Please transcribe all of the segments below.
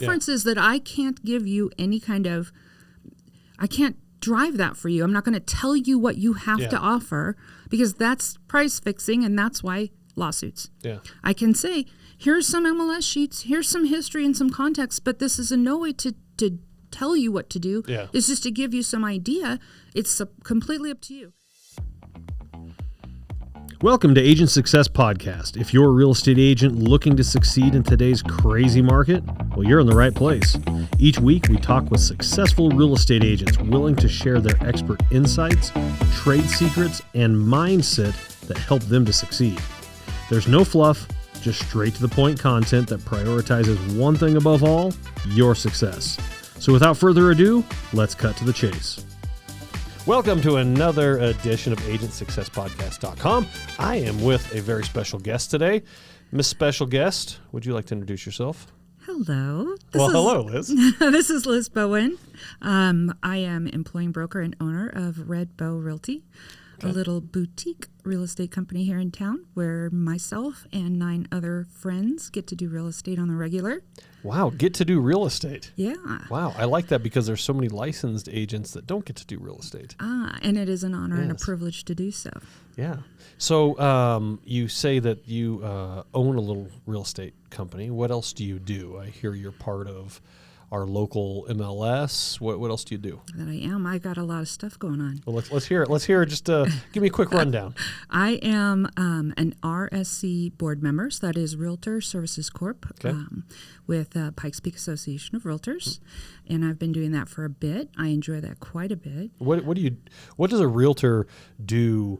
difference is that I can't give you any kind of, I can't drive that for you. I'm not going to tell you what you have to offer, because that's price fixing, and that's why lawsuits. Yeah. I can say, here's some MLS sheets, here's some history and some context, but this is in no way to tell you what to do. Yeah. It's just to give you some idea. It's completely up to you. Welcome to Agent Success Podcast. If you're a real estate agent looking to succeed in today's crazy market, well, you're in the right place. Each week, we talk with successful real estate agents willing to share their expert insights, trade secrets, and mindset that help them to succeed. There's no fluff, just straight to the point content that prioritizes one thing above all, your success. So without further ado, let's cut to the chase. Welcome to another edition of AgentSuccessPodcast.com. I am with a very special guest today. Miss Special Guest, would you like to introduce yourself? Hello. Hello, Liz. This is Liz Bowen. I am employing broker and owner of Red Bow Realty, a little boutique real estate company here in town where myself and 9 other friends get to do real estate on the regular. Wow, get to do real estate. Yeah. Wow, I like that because there's so many licensed agents that don't get to do real estate. And it is an honor and a privilege to do so. Yeah. So you say that you own a little real estate company. What else do you do? I hear you're part of our local MLS. What else do you do? That I am. I got a lot of stuff going on. Well, let's hear it. Let's hear it. Just give me a quick rundown. I am an RSC board member, so that is Realtor Services Corp, with Pikes Peak Association of Realtors, and I've been doing that for a bit. I enjoy that quite a bit. What does a realtor do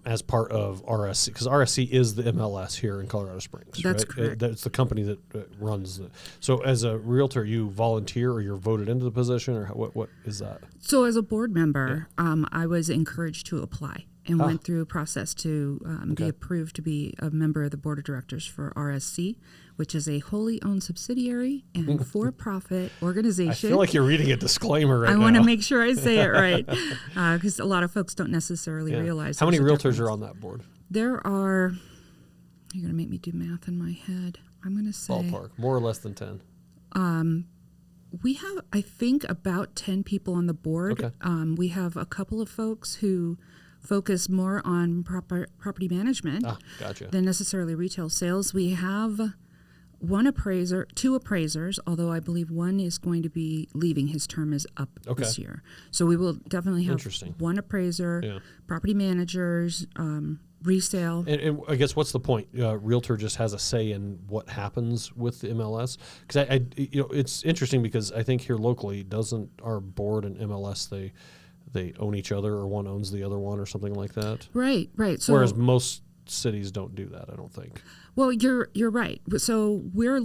as part of RSC? Because RSC is the MLS here in Colorado Springs. That's right? correct. That's the company that runs it. So as a realtor, you volunteer or you're voted into the position, or what is that? So as a board member, I was encouraged to apply and went through a process to be approved to be a member of the board of directors for RSC, which is a wholly owned subsidiary and for-profit organization. I feel like you're reading a disclaimer right now. I want to make sure I say it right, because a lot of folks don't necessarily realize. How many realtors are on that board? There are, you're going to make me do math in my head. I'm going to say ballpark, more or less than 10. We have, I think, about 10 people on the board. Okay. We have a couple of folks who focus more on property management than necessarily retail sales. We have two appraisers, although I believe one is going to be leaving. His term is up this year. So we will definitely have one appraiser, property managers, resale. And I guess what's the point? Realtor just has a say in what happens with the MLS? Because it's interesting because I think here locally, doesn't our board and MLS, they own each other, or one owns the other one or something like that? Right. So, whereas most cities don't do that, I don't think. Well, you're right. So we're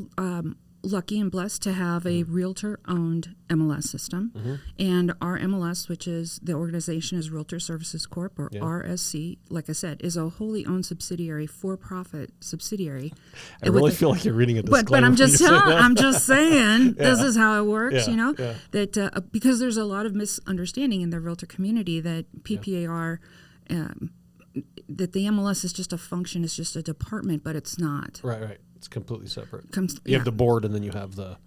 lucky and blessed to have a realtor-owned MLS system. And our MLS, which is the organization is Realtor Services Corp, or RSC, like I said, is a wholly owned subsidiary, for-profit subsidiary. I really feel like you're reading a disclaimer. But I'm just saying, this is how it works, that because there's a lot of misunderstanding in the realtor community that PPAR, that the MLS is just a function, it's just a department, but it's not. Right. It's completely separate. You have the board, and then you have the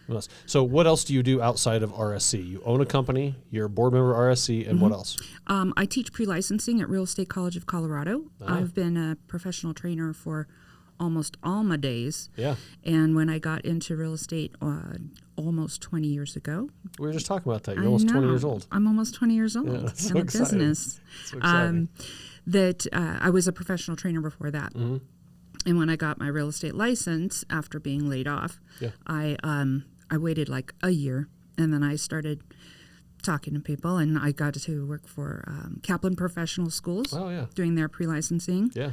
MLS. So what else do you do outside of RSC? You own a company, you're a board member of RSC, and what else? I teach pre-licensing at Real Estate College of Colorado. I've been a professional trainer for almost all my days. Yeah. And when I got into real estate almost 20 years ago. We were just talking about that. You're almost 20 years old. I'm almost 20 years old. Yeah, that's in so the business. So exciting. I was a professional trainer before that. And when I got my real estate license after being laid off, I waited like a year, and then I started talking to people, and I got to work for Kaplan Professional Schools doing their pre-licensing. Yeah.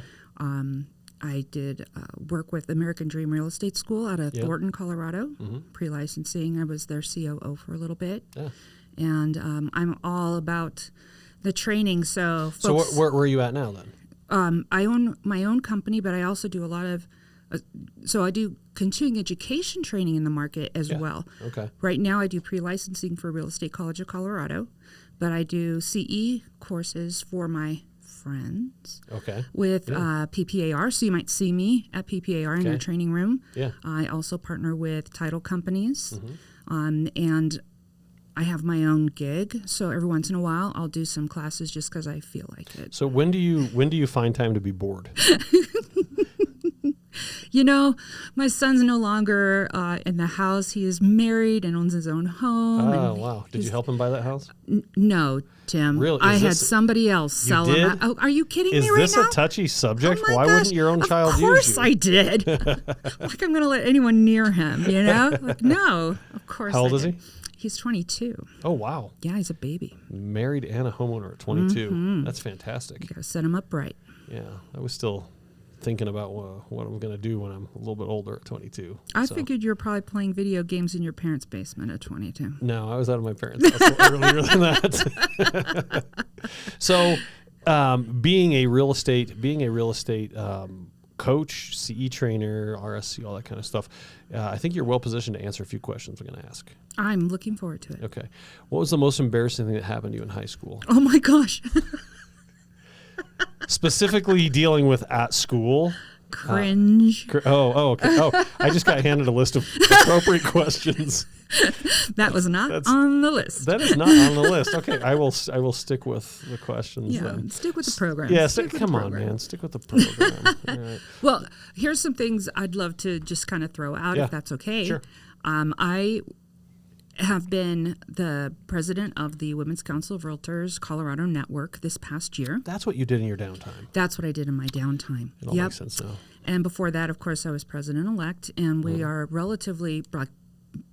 I did work with American Dream Real Estate School out of Thornton, Colorado, pre-licensing. I was their COO for a little bit. Yeah. And I'm all about the training. So where are you at now then? I own my own company, but I also do a lot of, I do continuing education training in the market as well. Okay. Right now I do pre-licensing for Real Estate College of Colorado, but I do CE courses for my friends. Okay. With PPAR, so you might see me at PPAR in your training room. Yeah. I also partner with title companies, and I have my own gig. So every once in a while, I'll do some classes just because I feel like it. So when do you find time to be bored? You know, my son's no longer in the house. He is married and owns his own home. Oh, wow. Did you help him buy that house? No, Tim. Really? I had somebody else sell him. Oh, are you kidding me right now? Is this a touchy subject? Oh Why wouldn't your own child use you? Of course I did. Like I'm going to let anyone near him, you know? Like, no, of course. How old is he? He's 22. Oh, wow. Yeah, he's a baby. Married and a homeowner at 22. That's fantastic. You got to set him up right. Yeah, I was still thinking about what I'm going to do when I'm a little bit older at 22. I figured you were probably playing video games in your parents' basement at 22. No, I was out of my parents' house earlier than that. So, being a real estate coach, CE trainer, RSC, all that kind of stuff, I think you're well positioned to answer a few questions we're going to ask. I'm looking forward to it. Okay. What was the most embarrassing thing that happened to you in high school? Oh, my gosh. Specifically dealing with at school. Cringe. Okay. Oh, I just got handed a list of appropriate questions. That was not on the list. That is not on the list. Okay, I will stick with the questions. Yeah, then. Stick with the program. Yeah, come on, man, stick with the program. All right. Well, here's some things I'd love to just kind of throw out, if that's okay. Sure. I have been the president of the Women's Council of Realtors Colorado Network this past year. That's what you did in your downtime. That's what I did in my downtime. It all makes sense now. And before that, of course, I was president-elect, and we are relatively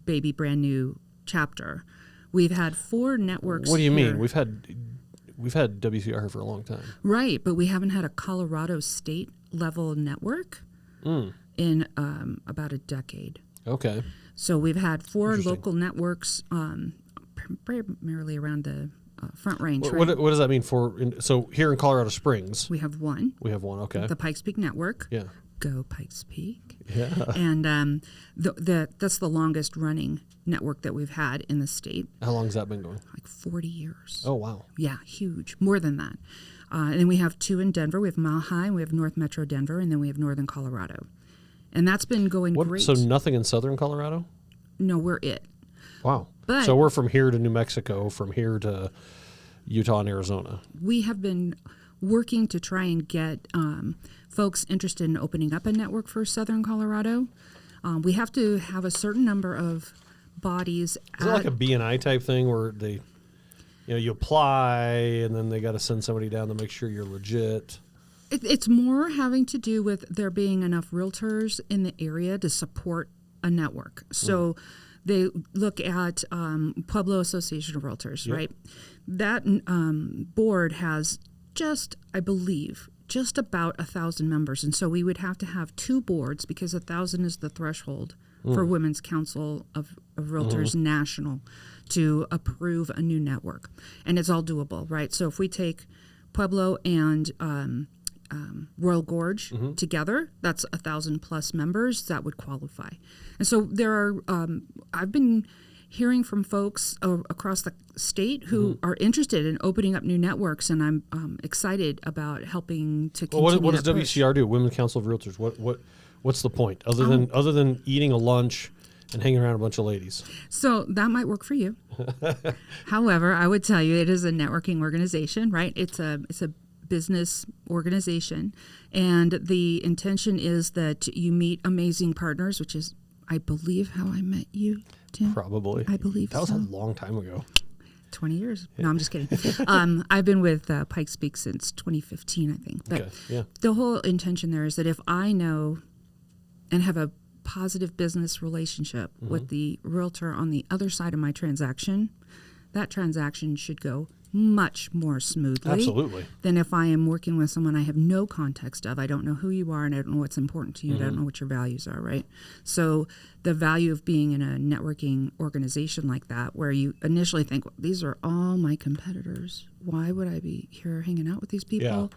baby brand new chapter. We've had 4 networks. What do you here. mean? We've had WCR here for a long time. Right, but we haven't had a Colorado state level network in about a decade. Okay. So we've had 4 local networks, primarily around the Front Range. What does that mean so here in Colorado Springs? We have one. Okay. The Pikes Peak Network. Yeah. Go Pikes Peak. Yeah. And that's the longest running network that we've had in the state. How long has that been going? Like 40 years. Oh, wow. Yeah, huge. More than that. And then we have 2 in Denver. We have Mile High, we have North Metro Denver, and then we have Northern Colorado. And that's been going great. So nothing in Southern Colorado? No, we're it. Wow. But so we're from here to New Mexico, from here to Utah and Arizona. We have been working to try and get folks interested in opening up a network for Southern Colorado. We have to have a certain number of bodies. Is it like a BNI type thing where they, you apply and then they got to send somebody down to make sure you're legit? It's more having to do with there being enough realtors in the area to support a network. So they look at Pueblo Association of Realtors, right? That board has I believe, just about 1,000 members. And so we would have to have 2 boards because 1,000 is the threshold for Women's Council of Realtors National to approve a new network. And it's all doable, right? So if we take Pueblo and Royal Gorge together, that's 1,000 plus members that would qualify. And so there are, I've been hearing from folks across the state who are interested in opening up new networks, and I'm excited about helping to continue. What does WCR do? Women's Council of Realtors. What's the point other than eating a lunch and hanging around a bunch of ladies? So that might work for you. However, I would tell you it is a networking organization, right? It's a business organization, and the intention is that you meet amazing partners, which is, I believe, how I met you, Tim. Probably. I believe that was a long time ago. 20 years. No, I'm just kidding. I've been with Pikes Peak since 2015, I think. But the whole intention there is that if I know and have a positive business relationship with the realtor on the other side of my transaction, that transaction should go much more smoothly than if I am working with someone I have no context of. I don't know who you are, and I don't know what's important to you. I don't know what your values are, right? So the value of being in a networking organization like that, where you initially think, well, these are all my competitors. Why would I be here hanging out with these people?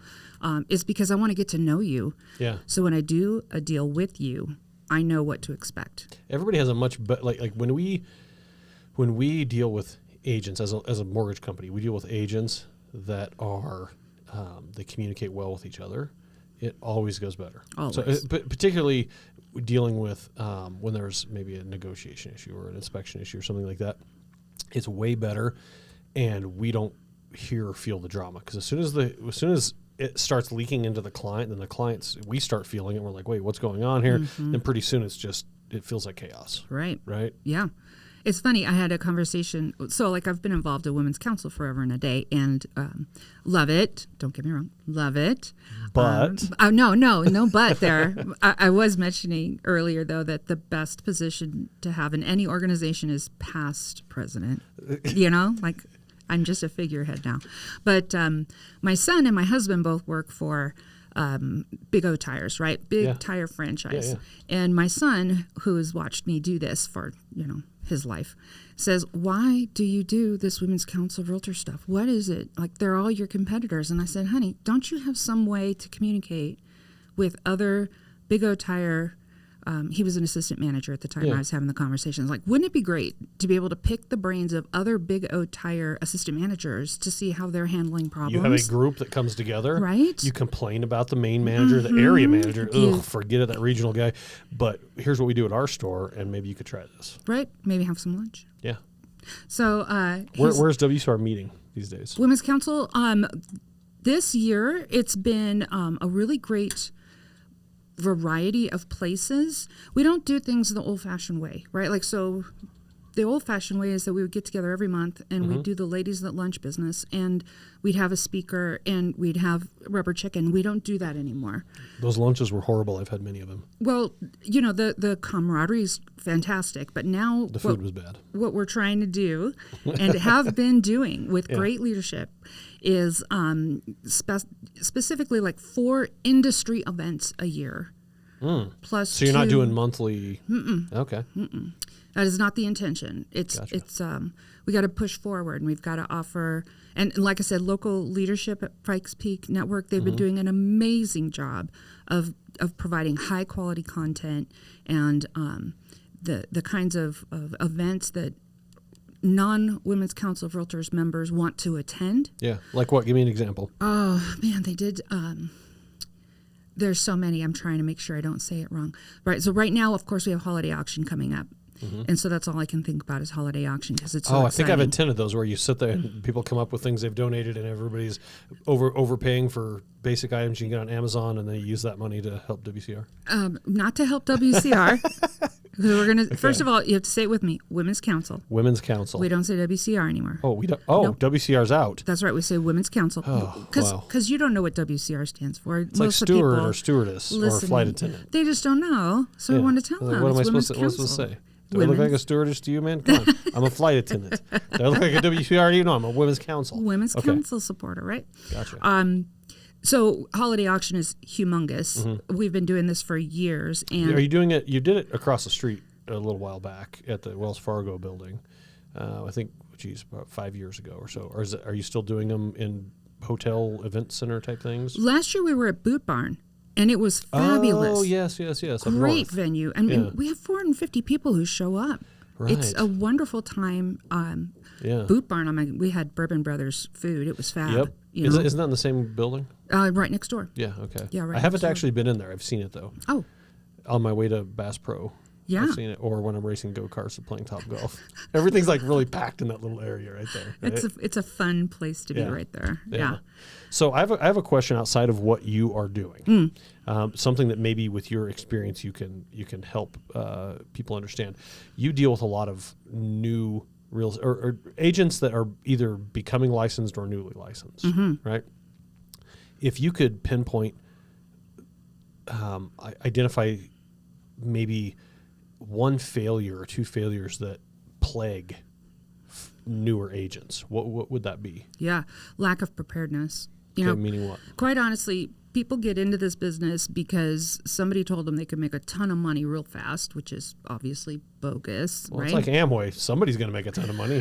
Is because I want to get to know you. Yeah. So when I do a deal with you, I know what to expect. Everybody has a much better, like when we deal with agents as a mortgage company, we deal with agents that are they communicate well with each other, it always goes better. Always. So, particularly dealing with when there's maybe a negotiation issue or an inspection issue or something like that, it's way better, and we don't hear or feel the drama, because as soon as it starts leaking into the client, then we start feeling it. We're like, wait, what's going on here? Then pretty soon it feels like chaos. Right. Right. Yeah. It's funny. I had a conversation. So, like, I've been involved in women's council forever and a day, and love it. Don't get me wrong, love it. But no, but there. I was mentioning earlier, though, that the best position to have in any organization is past president. Like, I'm just a figurehead now. But my son and my husband both work for Big O Tires, right? Big tire franchise. Yeah. And my son, who has watched me do this for, his life, says, why do you do this Women's Council Realtor stuff? What is it? Like, they're all your competitors. And I said, honey, don't you have some way to communicate with other Big O Tire? He was an assistant manager at the time I was having the conversations. Like, wouldn't it be great to be able to pick the brains of other Big O Tire assistant managers to see how they're handling problems? You have a group that comes together. Right. You complain about the main manager, the area manager. Forget it, that regional guy. But here's what we do at our store, and maybe you could try this. Right. Maybe have some lunch. Yeah. So where's WCR meeting these days? Women's Council. This year, it's been a really great variety of places. We don't do things the old-fashioned way, right? Like, so the old-fashioned way is that we would get together every month and we'd do the ladies at lunch business, and we'd have a speaker and we'd have rubber chicken. We don't do that anymore. Those lunches were horrible. I've had many of them. Well, the camaraderie is fantastic, but now the food was bad. What we're trying to do and have been doing with great leadership is specifically like 4 industry events a year. Plus, so you're not doing monthly. Okay. That is not the intention. It's we got to push forward, and we've got to offer. And like I said, local leadership at Pikes Peak Network, they've been doing an amazing job of providing high quality content and the kinds of events that non-Women's Council of Realtors members want to attend. Yeah, like what? Give me an example. Oh man, they did. There's so many. I'm trying to make sure I don't say it wrong. Right. So right now, of course, we have holiday auction coming up. And so that's all I can think about is holiday auction, because it's so exciting. I think I've attended those where you sit there and people come up with things they've donated, and everybody's overpaying for basic items you can get on Amazon, and then you use that money to help WCR. Not to help WCR. We're gonna first of all, you have to say it with me. Women's Council. Women's Council. We don't say WCR anymore. Oh, we don't. Oh, nope. WCR's out. That's right. We say Women's Council. Because you don't know what WCR stands for. It's most like steward or stewardess or flight attendant. They just don't know, so we want to tell them. What am I supposed to say? Do I look like a stewardess to you, man? Come on. I'm a flight attendant. Do I look like a WCR to you? No, I'm a Women's Council. Women's Council supporter, right? Gotcha. So holiday auction is humongous. We've been doing this for years. And are you doing it? You did it across the street a little while back at the Wells Fargo building. I think, about 5 years ago or so. Or are you still doing them in hotel event center type things? Last year we were at Boot Barn. And it was fabulous. Oh, yes. Great venue. I mean, we have 450 people who show up. Right. It's a wonderful time. Boot Barn, we had Bourbon Brothers food. It was fab. Yep. Isn't that in the same building? Right next door. Yeah, okay. Yeah, right. I haven't actually been in there. I've seen it, though. Oh. On my way to Bass Pro. Yeah. I've seen it. Or when I'm racing go-karts or playing Top Golf. Everything's like really packed in that little area right there. Right? It's a fun place to be right there. Yeah. So I have a question outside of what you are doing. Something that maybe with your experience you can help people understand. You deal with a lot of new real or agents that are either becoming licensed or newly licensed, right? If you could pinpoint, identify maybe one failure or 2 failures that plague newer agents, what would that be? Yeah, lack of preparedness. Meaning what? Quite honestly, people get into this business because somebody told them they could make a ton of money real fast, which is obviously bogus, well, right? It's like Amway. Somebody's going to make a ton of money.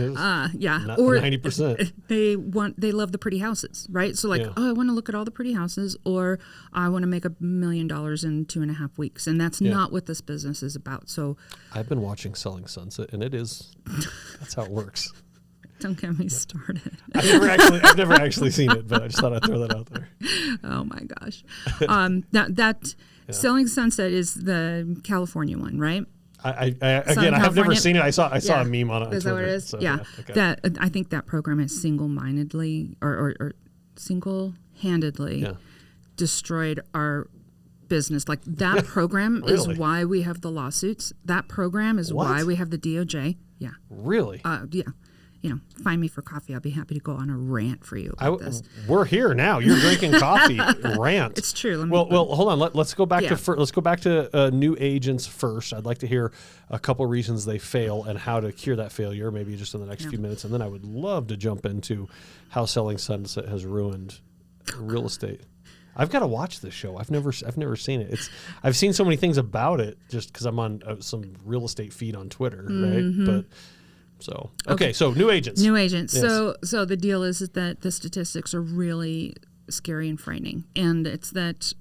Yeah. Not or 90%. They love the pretty houses, right? So I want to look at all the pretty houses, or I want to make $1 million in 2.5 weeks. And that's not what this business is about. So I've been watching Selling Sunset, and that's how it works. Don't get me started. I've never actually seen it, but I just thought I'd throw that out there. Oh my gosh. That Selling Sunset is the California one, right? I have never seen it. I saw a meme on it. Is that what it is? So, yeah. Okay. I think that program has single-mindedly or single-handedly destroyed our business. Like that program Really? is why we have the lawsuits. That program is why we have the DOJ. Yeah. Really? Yeah. Find me for coffee. I'll be happy to go on a rant for you about this. We're here now. You're drinking coffee. Rant. It's true. Well, hold on. Let's go back to new agents first. I'd like to hear a couple reasons they fail and how to cure that failure, maybe just in the next few minutes, and then I would love to jump into how Selling Sunset has ruined real estate. I've got to watch this show. I've never seen it. I've seen so many things about it just because I'm on some real estate feed on Twitter, right? But. So so new agents. Yes. So the deal is that the statistics are really scary and frightening, and it's that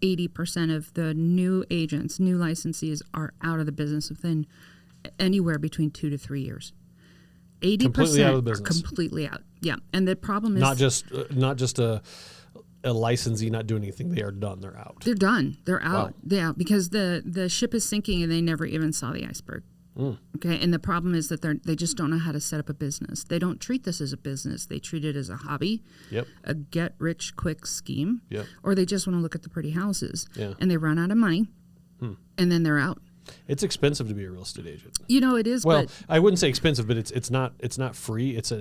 80% of the new agents, new licensees, are out of the business within anywhere between 2 to 3 years. 80% completely out of the business. Completely out. Yeah, and the problem is not just a licensee not doing anything. They are done. They're out. They're done. They're out. Wow. Yeah, because the ship is sinking and they never even saw the iceberg. Okay, and the problem is that they just don't know how to set up a business. They don't treat this as a business. They treat it as a hobby, a get-rich-quick scheme, or they just want to look at the pretty houses, and they run out of money, and then they're out. It's expensive to be a real estate agent. It is. Well, I wouldn't say expensive, but it's not free. It's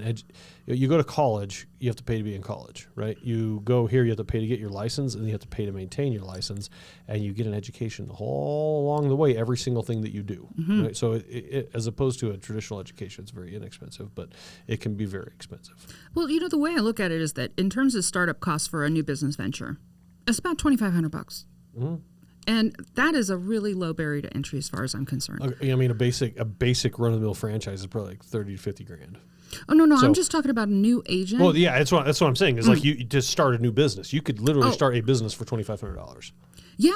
you go to college, you have to pay to be in college, right? You go here, you have to pay to get your license, and you have to pay to maintain your license, and you get an education all along the way, every single thing that you do. Right? So it, as opposed to a traditional education, it's very inexpensive, but it can be very expensive. Well, the way I look at it is that in terms of startup costs for a new business venture, it's about $2,500. And that is a really low barrier to entry as far as I'm concerned. I mean, a basic run-of-the-mill franchise is probably like $30,000 to $50,000. Oh, no, I'm just talking about a new agent. Well, yeah, that's what I'm saying. Is like you to start a new business. You could literally start a business for $2,500. Yeah.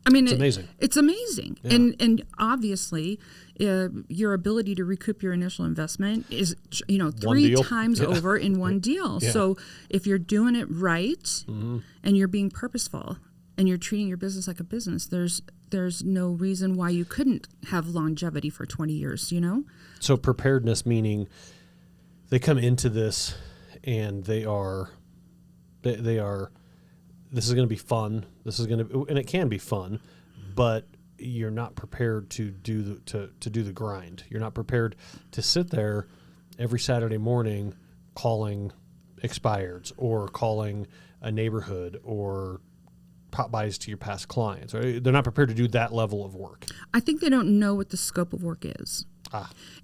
I mean, it's amazing. It's amazing. Yeah. And obviously, your ability to recoup your initial investment is, 3 times over in one deal. Yeah. So if you're doing it right and you're being purposeful, and you're treating your business like a business, there's no reason why you couldn't have longevity for 20 years, So preparedness, meaning they come into this and they are this is going to be fun. And it can be fun, but you're not prepared to do the grind. You're not prepared to sit there every Saturday morning calling expireds or calling a neighborhood or pop-bys to your past clients. Right? They're not prepared to do that level of work. I think they don't know what the scope of work is.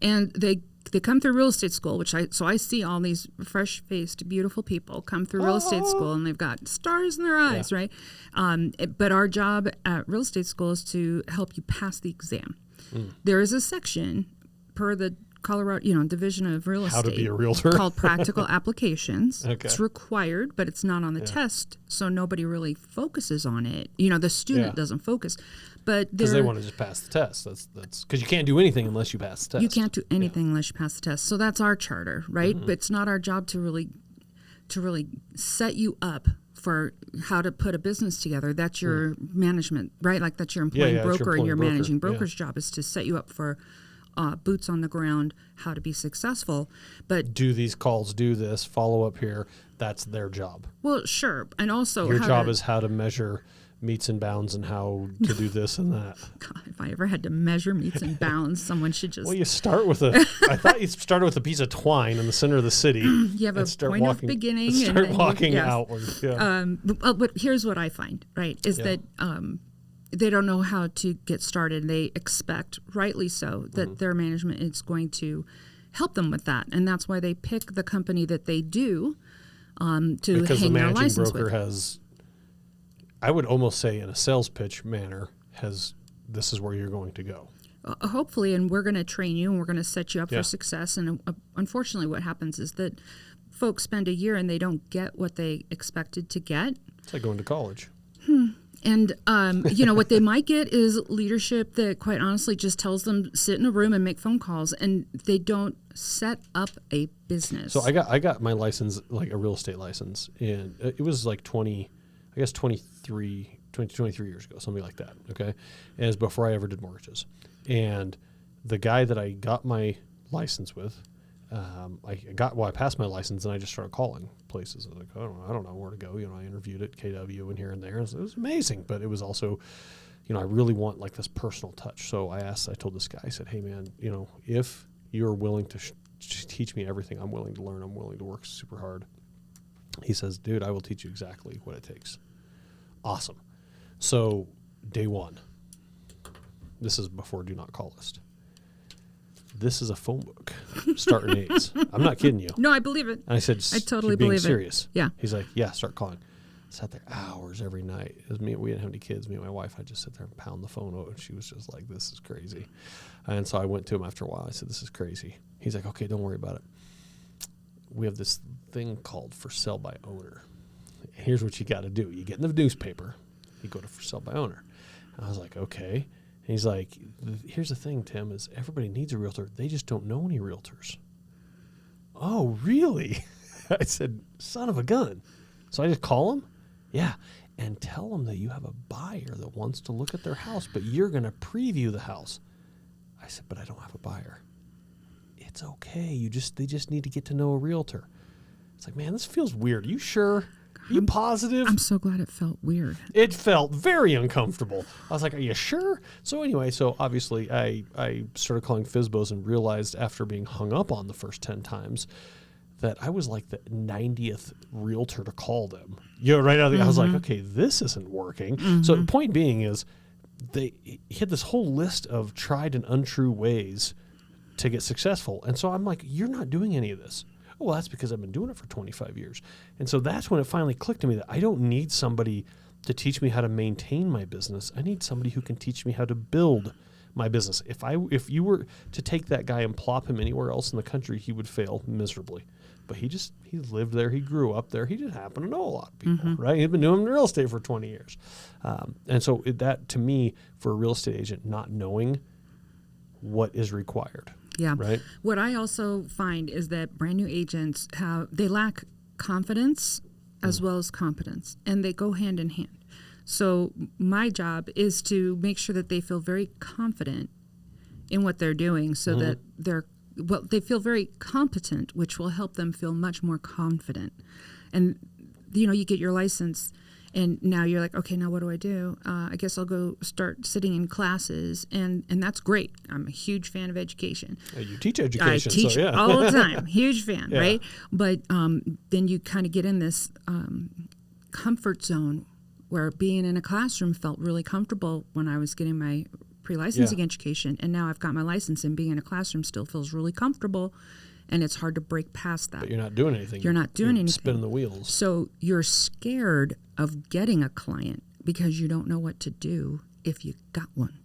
And they come through real estate school, so I see all these fresh-faced, beautiful people come through real estate school, and they've got stars in their eyes, right? But our job at real estate school is to help you pass the exam. There is a section per the Colorado, Division of Real Estate. How to be a realtor. Called Practical Applications. Okay. It's required, but it's not on the test, so nobody really focuses on it. The student doesn't focus. But because they want to just pass the test. That's because you can't do anything unless you pass the test. You can't do anything unless you pass the test. So that's our charter, right? But it's not our job to really set you up for how to put a business together. That's your management, right? Like that's your employee broker, and your managing broker's job is to set you up for boots on the ground, how to be successful. But do these calls, do this, follow up here. That's their job. Well, sure. And also your job is how to measure meets and bounds and how to do this and that. God, if I ever had to measure meets and bounds, someone should just... Well, you start with I thought you started with a piece of twine in the center of the city. You have a point of beginning. Start walking outward. Yeah. But here's what I find, right, is that they don't know how to get started. They expect, rightly so, that their management is going to help them with that. And that's why they pick the company that they do to because hang the their license managing broker with. has, I would almost say in a sales pitch manner, this is where you're going to go. Hopefully, and we're going to train you and we're going to set you up for success. And unfortunately, what happens is that folks spend a year and they don't get what they expected to get. It's like going to college. And, what they might get is leadership that quite honestly just tells them sit in a room and make phone calls, and they don't set up a business. So I got my license, like a real estate license, and it was like 23 years ago, something like that. Okay. And it was before I ever did mortgages. And the guy that I got my license with, I passed my license and I just started calling places. I was like, I don't know where to go. I interviewed at KW and here and there. It was amazing, but it was also, I really want like this personal touch. So I told this guy, I said, hey man, if you're willing to teach me everything, I'm willing to learn. I'm willing to work super hard. He says, dude, I will teach you exactly what it takes. Awesome. So day one, this is before Do Not Call list. This is a phone book, starting A's. I'm not kidding you. No, I believe it. And I said, I totally being believe serious. It. Yeah. He's like, yeah, start calling. Sat there hours every night. It was me. We didn't have any kids. Me and my wife, I'd just sit there and pound the phone over. And she was just like, this is crazy. And so I went to him after a while. I said, this is crazy. He's like, okay, don't worry about it. We have this thing called for sale by owner. And here's what you got to do. You get in the newspaper. You go to for sale by owner. And I was like, okay. And he's like, here's the thing, Tim, is everybody needs a realtor. They just don't know any realtors. Oh, really? I said, son of a gun. So I just call them. Yeah. And tell them that you have a buyer that wants to look at their house, but you're going to preview the house. I said, but I don't have a buyer. It's okay. They just need to get to know a realtor. It's like, man, this feels weird. Are you sure? Are you positive? I'm so glad it felt weird. It felt very uncomfortable. I was like, are you sure? So anyway, obviously I started calling FSBOs and realized after being hung up on the first 10 times that I was like the 90th realtor to call them. Right out of I was like, okay, this isn't working. Mm-hmm. So the point being is he had this whole list of tried and untrue ways to get successful. And so I'm like, you're not doing any of this. Oh, well, that's because I've been doing it for 25 years. And so that's when it finally clicked to me that I don't need somebody to teach me how to maintain my business. I need somebody who can teach me how to build my business. If you were to take that guy and plop him anywhere else in the country, he would fail miserably. But he lived there. He grew up there. He just happened to know a lot of people, right? He'd been doing real estate for 20 years. And so that, to me, for a real estate agent, not knowing what is required. Yeah. Right. What I also find is that brand new agents they lack confidence as well as competence, and they go hand in hand. So my job is to make sure that they feel very confident in what they're doing so that they feel very competent, which will help them feel much more confident. And, you get your license and now you're like, okay, now what do I do? I guess I'll go start sitting in classes, and that's great. I'm a huge fan of education. You teach education. I teach so, yeah. all the time. Huge fan, yeah. right? But then you kind of get in this comfort zone where being in a classroom felt really comfortable when I was getting my pre-licensing education, and now I've got my license, and being in a classroom still feels really comfortable. And it's hard to break past that. But you're not doing anything. You're not doing anything. Spinning the wheels. So you're scared of getting a client because you don't know what to do if you got one.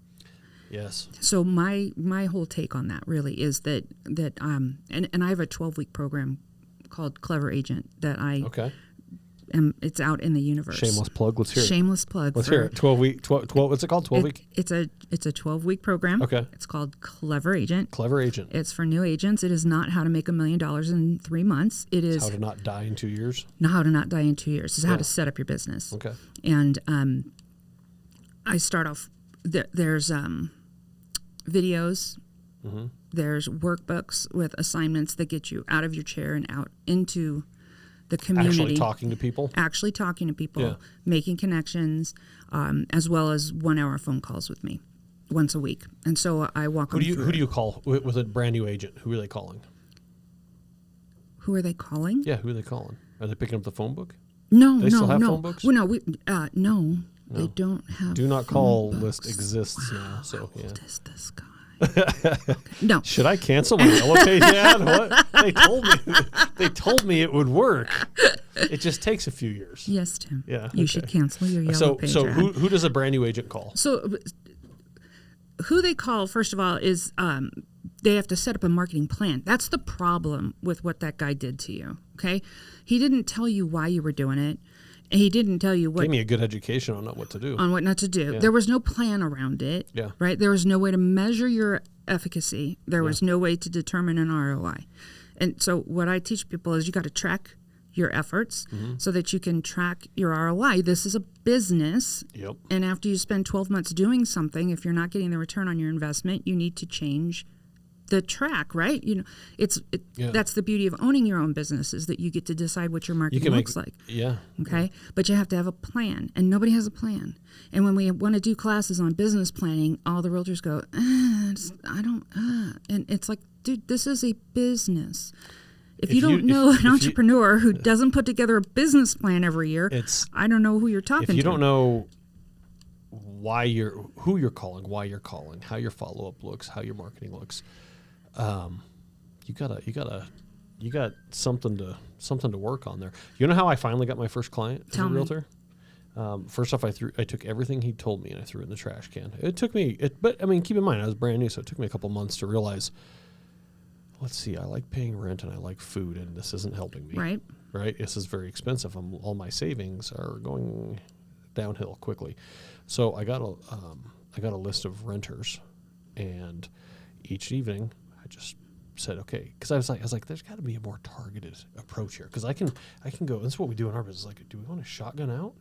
Yes. So my whole take on that really is that and I have a 12-week program called Clever Agent that it's out in the universe. Shameless plug. Let's hear it. Shameless plug. Let's hear it. 12 week. 12. What's it called? 12 week. It's a 12-week program. Okay. It's called Clever Agent. Clever Agent. It's for new agents. It is not how to make $1 million in 3 months. It is how to not die in 2 years. Not how to not die in 2 years. It's how to set up your business. Okay. And I start off. There's videos. Mm-hmm. There's workbooks with assignments that get you out of your chair and out into the community. Actually talking to people, making connections, as well as 1 hour phone calls with me once a week. And so I walk them through. Who do you call with a brand new agent? Who are they calling? Who are they calling? Yeah, who are they calling? Are they picking up the phone book? No, they still have phone books? Well, no, they don't have. Do not call books. List exists now. So How old is this guy? Okay. No. Should I cancel my yellow page ad? What? They told me it would work. It just takes a few years. Yes, Tim. Yeah. You should cancel your yellow page So ad. who does a brand new agent call? So who they call, first of all, is they have to set up a marketing plan. That's the problem with what that guy did to you. Okay. He didn't tell you why you were doing it. And he didn't tell you what. Gave me a good education on what to do. On what not to do. Yeah. There was no plan around it. Yeah. Right? There was no way to measure your efficacy. There was no way to determine an ROI. And so what I teach people is you got to track your efforts so that you can track your ROI. This is a business. Yep. And after you spend 12 months doing something, if you're not getting the return on your investment, you need to change the track, right? You know, that's the beauty of owning your own business, is that you get to decide what your marketing looks like. Yeah. Okay. But you have to have a plan, and nobody has a plan. And when we want to do classes on business planning, all the realtors go, and it's like, dude, this is a business. If you don't know an entrepreneur who doesn't put together a business plan every year, I don't know who you're talking to. If you don't know who you're calling, why you're calling, how your follow-up looks, how your marketing looks, you got something to work on there. You know how I finally got my first client as a realtor? First off, I took everything he told me and I threw it in the trash can. It took me, but I mean, keep in mind, I was brand new, so it took me a couple months to realize, let's see, I like paying rent and I like food, and this isn't helping me. Right? This is very expensive. All my savings are going downhill quickly. So I got a list of renters, and each evening I just said, okay, because I was like, there's got to be a more targeted approach here, because I can go. This is what we do in our business. Like, do we want to shotgun out,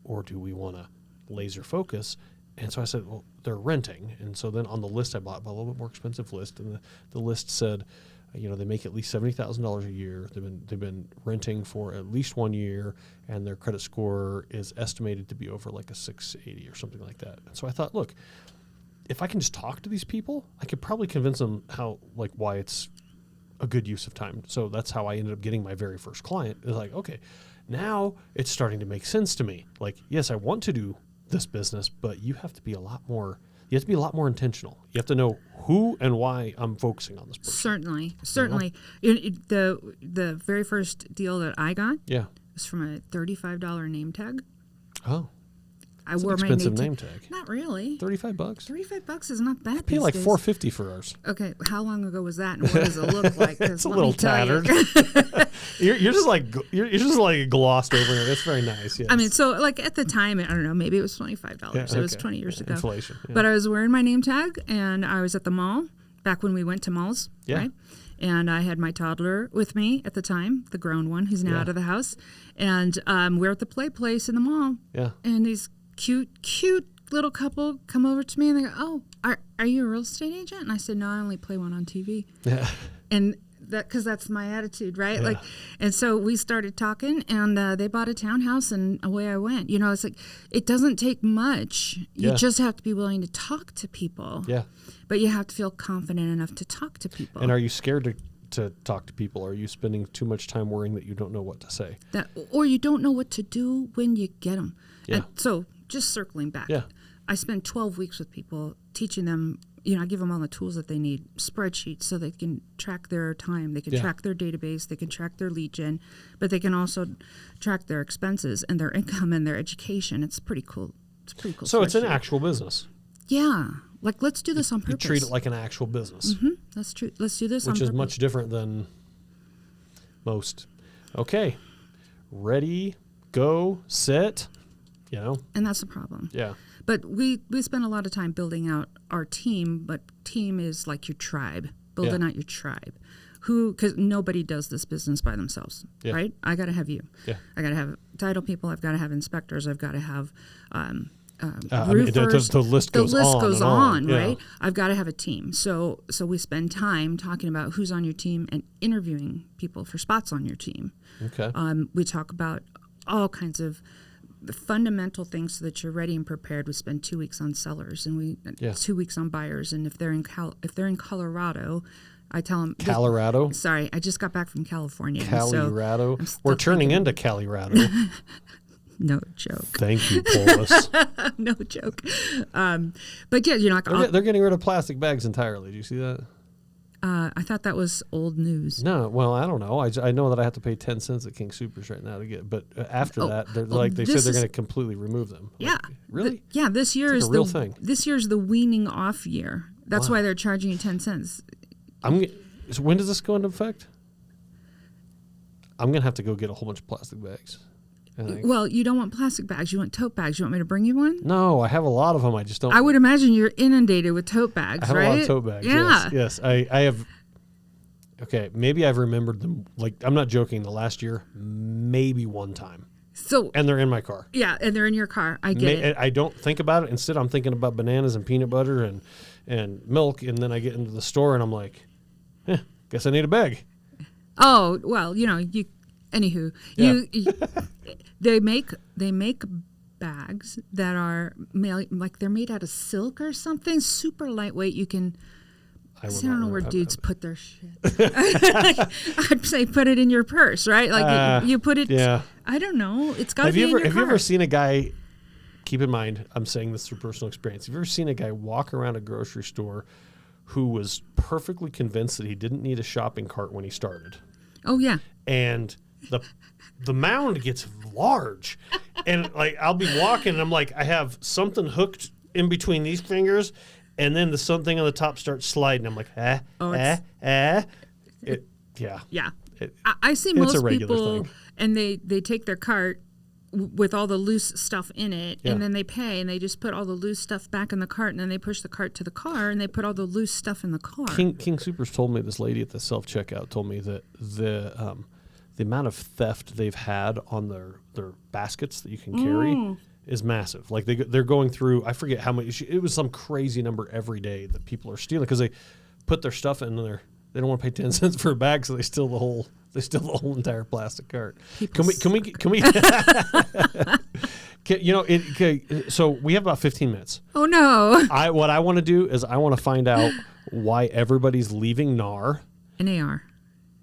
or do we want to laser focus? And so I said, well, they're renting, and so then on the list I bought a little bit more expensive list, and the list said, they make at least $70,000 a year. They've been renting for at least 1 year, and their credit score is estimated to be over like a 680 or something like that. And so I thought, look, if I can just talk to these people, I could probably convince them why it's a good use of time. So that's how I ended up getting my very first client. It's like, okay, now it's starting to make sense to me. Like, yes, I want to do this business, but you have to be a lot more intentional. You have to know who and why I'm focusing on this person. Certainly. The very first deal that I got was from a $35 name tag. Oh. I wore an expensive name tag. Not really. $35. $35 is not bad. I pay like $450 for ours. Okay, how long ago was that, and what does it look like? It's a little tattered. you're just like glossed over it. It's very nice. Yes. I mean, so like at the time, I don't know, maybe it was $25. Yeah, so it was 20 years ago. Inflation. Yeah. But I was wearing my name tag, and I was at the mall back when we went to malls. Yeah. Right. And I had my toddler with me at the time, the grown one, who's now out of the house, and we're at the play place in the mall. Yeah. And these cute little couple come over to me and they go, "Oh, are you a real estate agent?" And I said, "No, I only play one on TV." Yeah. And because that's my attitude, right? Yeah. And so we started talking, and they bought a townhouse, and away I went. It's like, it doesn't take much. You just have to be willing to talk to people. Yeah. But you have to feel confident enough to talk to people. And are you scared to talk to people? Are you spending too much time worrying that you don't know what to say? Or you don't know what to do when you get them. Yeah. And so just circling back, I spent 12 weeks with people teaching them, I give them all the tools that they need, spreadsheets, so they can track their time, they can track their database, they can track their lead gen, but they can also track their expenses and their income and their education. It's pretty cool. So it's an actual business. Yeah. Like, let's do this on purpose. You treat it like an actual business. Mm-hmm. That's true. Let's do this on purpose. Which is much different than most. Okay. Ready, go, set. And that's the problem. Yeah. But we spend a lot of time building out our team, but team is like your tribe, building out your tribe. Because nobody does this business by themselves, right? I got to have you. Yeah. I got to have title people. I've got to have inspectors. I've got to have roofers. The list goes on, right? I've got to have a team. So we spend time talking about who's on your team and interviewing people for spots on your team. Okay. We talk about all kinds of the fundamental things so that you're ready and prepared. We spend 2 weeks on sellers, and 2 weeks on buyers. And if they're in Colorado, I tell them. Colorado? Sorry, I just got back from California. Colorado. So we're turning into Colorado. No joke. Thank you, Polis. No joke. But yeah, they're getting rid of plastic bags entirely. Do you see that? I thought that was old news. No, well, I don't know. I know that I have to pay 10 cents at King Soopers right now to get. But after that, they said they're going to completely remove them. Yeah, really? This year is a real thing. This year's the weaning off year. That's why they're charging you 10 cents. So when does this go into effect? I'm going to have to go get a whole bunch of plastic bags. Well, you don't want plastic bags. You want tote bags. You want me to bring you one? No, I have a lot of them. I just don't. I would imagine you're inundated with tote bags, I have right? a lot of tote bags. Yeah. Yes. I have. Okay, maybe I've remembered them. Like, I'm not joking. The last year, maybe one time. So. And they're in my car. Yeah, and they're in your car. I get it. I don't think about it. Instead, I'm thinking about bananas and peanut butter and milk. And then I get into the store and I'm like, guess I need a bag. Oh, well, anywho, they make bags that are like they're made out of silk or something, super lightweight. You can. I don't know where dudes put their shit. I'd say put it in your purse, right? Like you put it. Yeah. I don't know. It's got to be in your car. Have you ever seen a guy? Keep in mind, I'm saying this through personal experience. Have you ever seen a guy walk around a grocery store who was perfectly convinced that he didn't need a shopping cart when he started? Oh yeah. And the mound gets large, and like I'll be walking, and I'm like, I have something hooked in between these fingers. And then the something on the top starts sliding. I'm like, Yeah. I see most people, thing. And they take their cart with all the loose stuff in it, and then they pay, and they just put all the loose stuff back in the cart, and then they push the cart to the car, and they put all the loose stuff in the car. King Supers told me, this lady at the self-checkout told me that the amount of theft they've had on their baskets that you can carry is massive. Like they're going through, I forget how much, it was some crazy number every day that people are stealing because they put their stuff in there. They don't want to pay 10 cents for a bag, so they steal the whole entire plastic cart. Can we so we have about 15 minutes. Oh no. What I want to do is I want to find out why everybody's leaving NAR. NAR.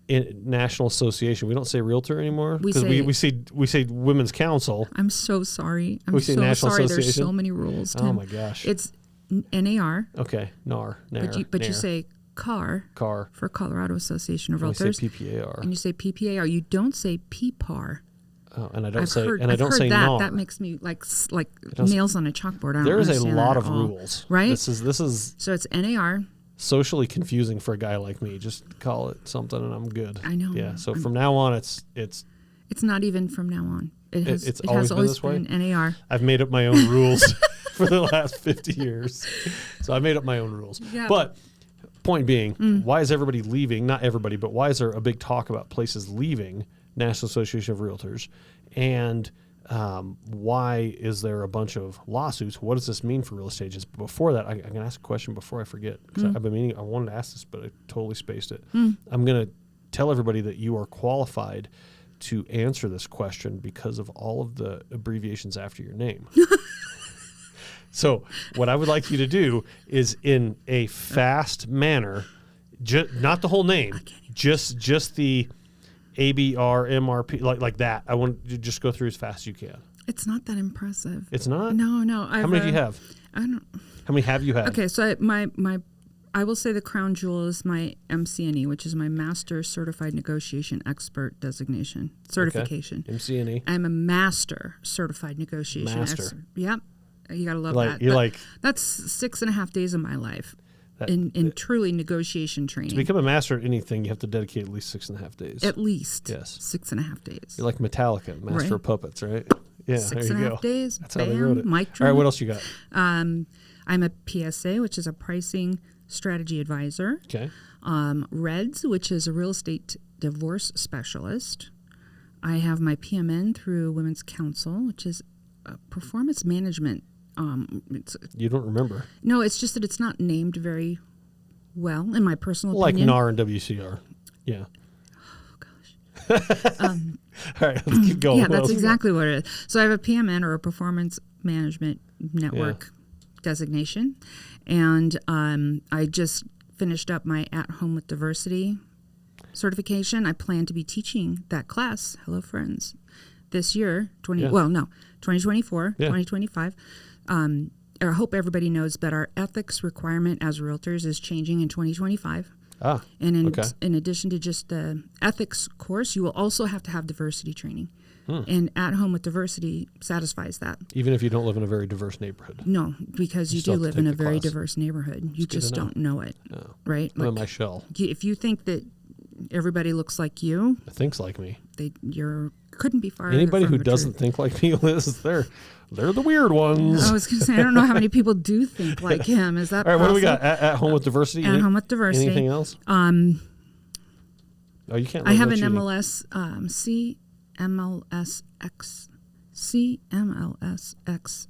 In National Association. We don't say realtor anymore because we say Women's Council. I'm so sorry. I'm so sorry. There's so many rules. Tim. Oh my gosh. It's NAR. Okay, NAR. But you say CAR for Colorado Association of Realtors. And you say PPAR. And you say PPAR. You don't say PPAR. Oh, and I don't I've heard say that. NAR. That makes me like nails on a chalkboard. There is a lot of rules, right? This is so it's NAR. Socially confusing for a guy like me. Just call it something and I'm good. I know. Yeah. So from now on, it's not even from now on. It's always been this way. NAR. I've made up my own rules for the last 50 years. So I made up my own rules. Yeah. But point being, why is everybody leaving? Not everybody, but why is there a big talk about places leaving National Association of Realtors? And why is there a bunch of lawsuits? What does this mean for real estate agents? But before that, I'm going to ask a question before I forget, because I've been meaning, I wanted to ask this, but I totally spaced it. I'm going to tell everybody that you are qualified to answer this question because of all of the abbreviations after your name. So what I would like you to do is, in a fast manner, not the whole name, just the ABR, MRP, like that. I want you to just go through as fast as you can. It's not that impressive. It's not? No. How many do you have? I don't. How many have you had? Okay, so I will say the crown jewel is my MCNE, which is my Master Certified Negotiation Expert designation, certification. Okay. MCNE. I'm a Master Certified Negotiation Expert. Yep. You got to love that. That's 6.5 days of my life. In truly negotiation training. To become a master at anything, you have to dedicate at least 6.5 days. At least. Yes. 6.5 days. You're like Metallica, Master of Puppets, right? Yeah, 6.5 days. That's how they wrote it. Mic drop. All right, what else you got? I'm a PSA, which is a pricing strategy advisor. Okay. REDS, which is a real estate divorce specialist. I have my PMN through Women's Council, which is a performance management. You don't remember? No, it's just that it's not named very well, in my personal Like opinion. NAR and WCR. Yeah. Oh, gosh. All right, let's keep going. Yeah, that's exactly what it is. So I have a PMN, or a Performance Management Network designation. And I just finished up my At Home with Diversity certification. I plan to be teaching that class, Hello Friends, this year, 2024, 2025. I hope everybody knows that our ethics requirement as realtors is changing in 2025. And in addition to just the ethics course, you will also have to have diversity training. And At Home with Diversity satisfies that. Even if you don't live in a very diverse neighborhood? No, because you do live in a very diverse neighborhood. You just don't know it, right? I'm in my shell. If you think that everybody looks like you. Thinks like me. You're couldn't be far. Anybody from who the doesn't truth. think like me, Liz, they're the weird ones. I was going to say, I don't know how many people do think like him. Is that all right? possible? What do we got? At home with diversity. At home with diversity. Anything else? Oh, you can't. I have an cheating. MLS, CMLSX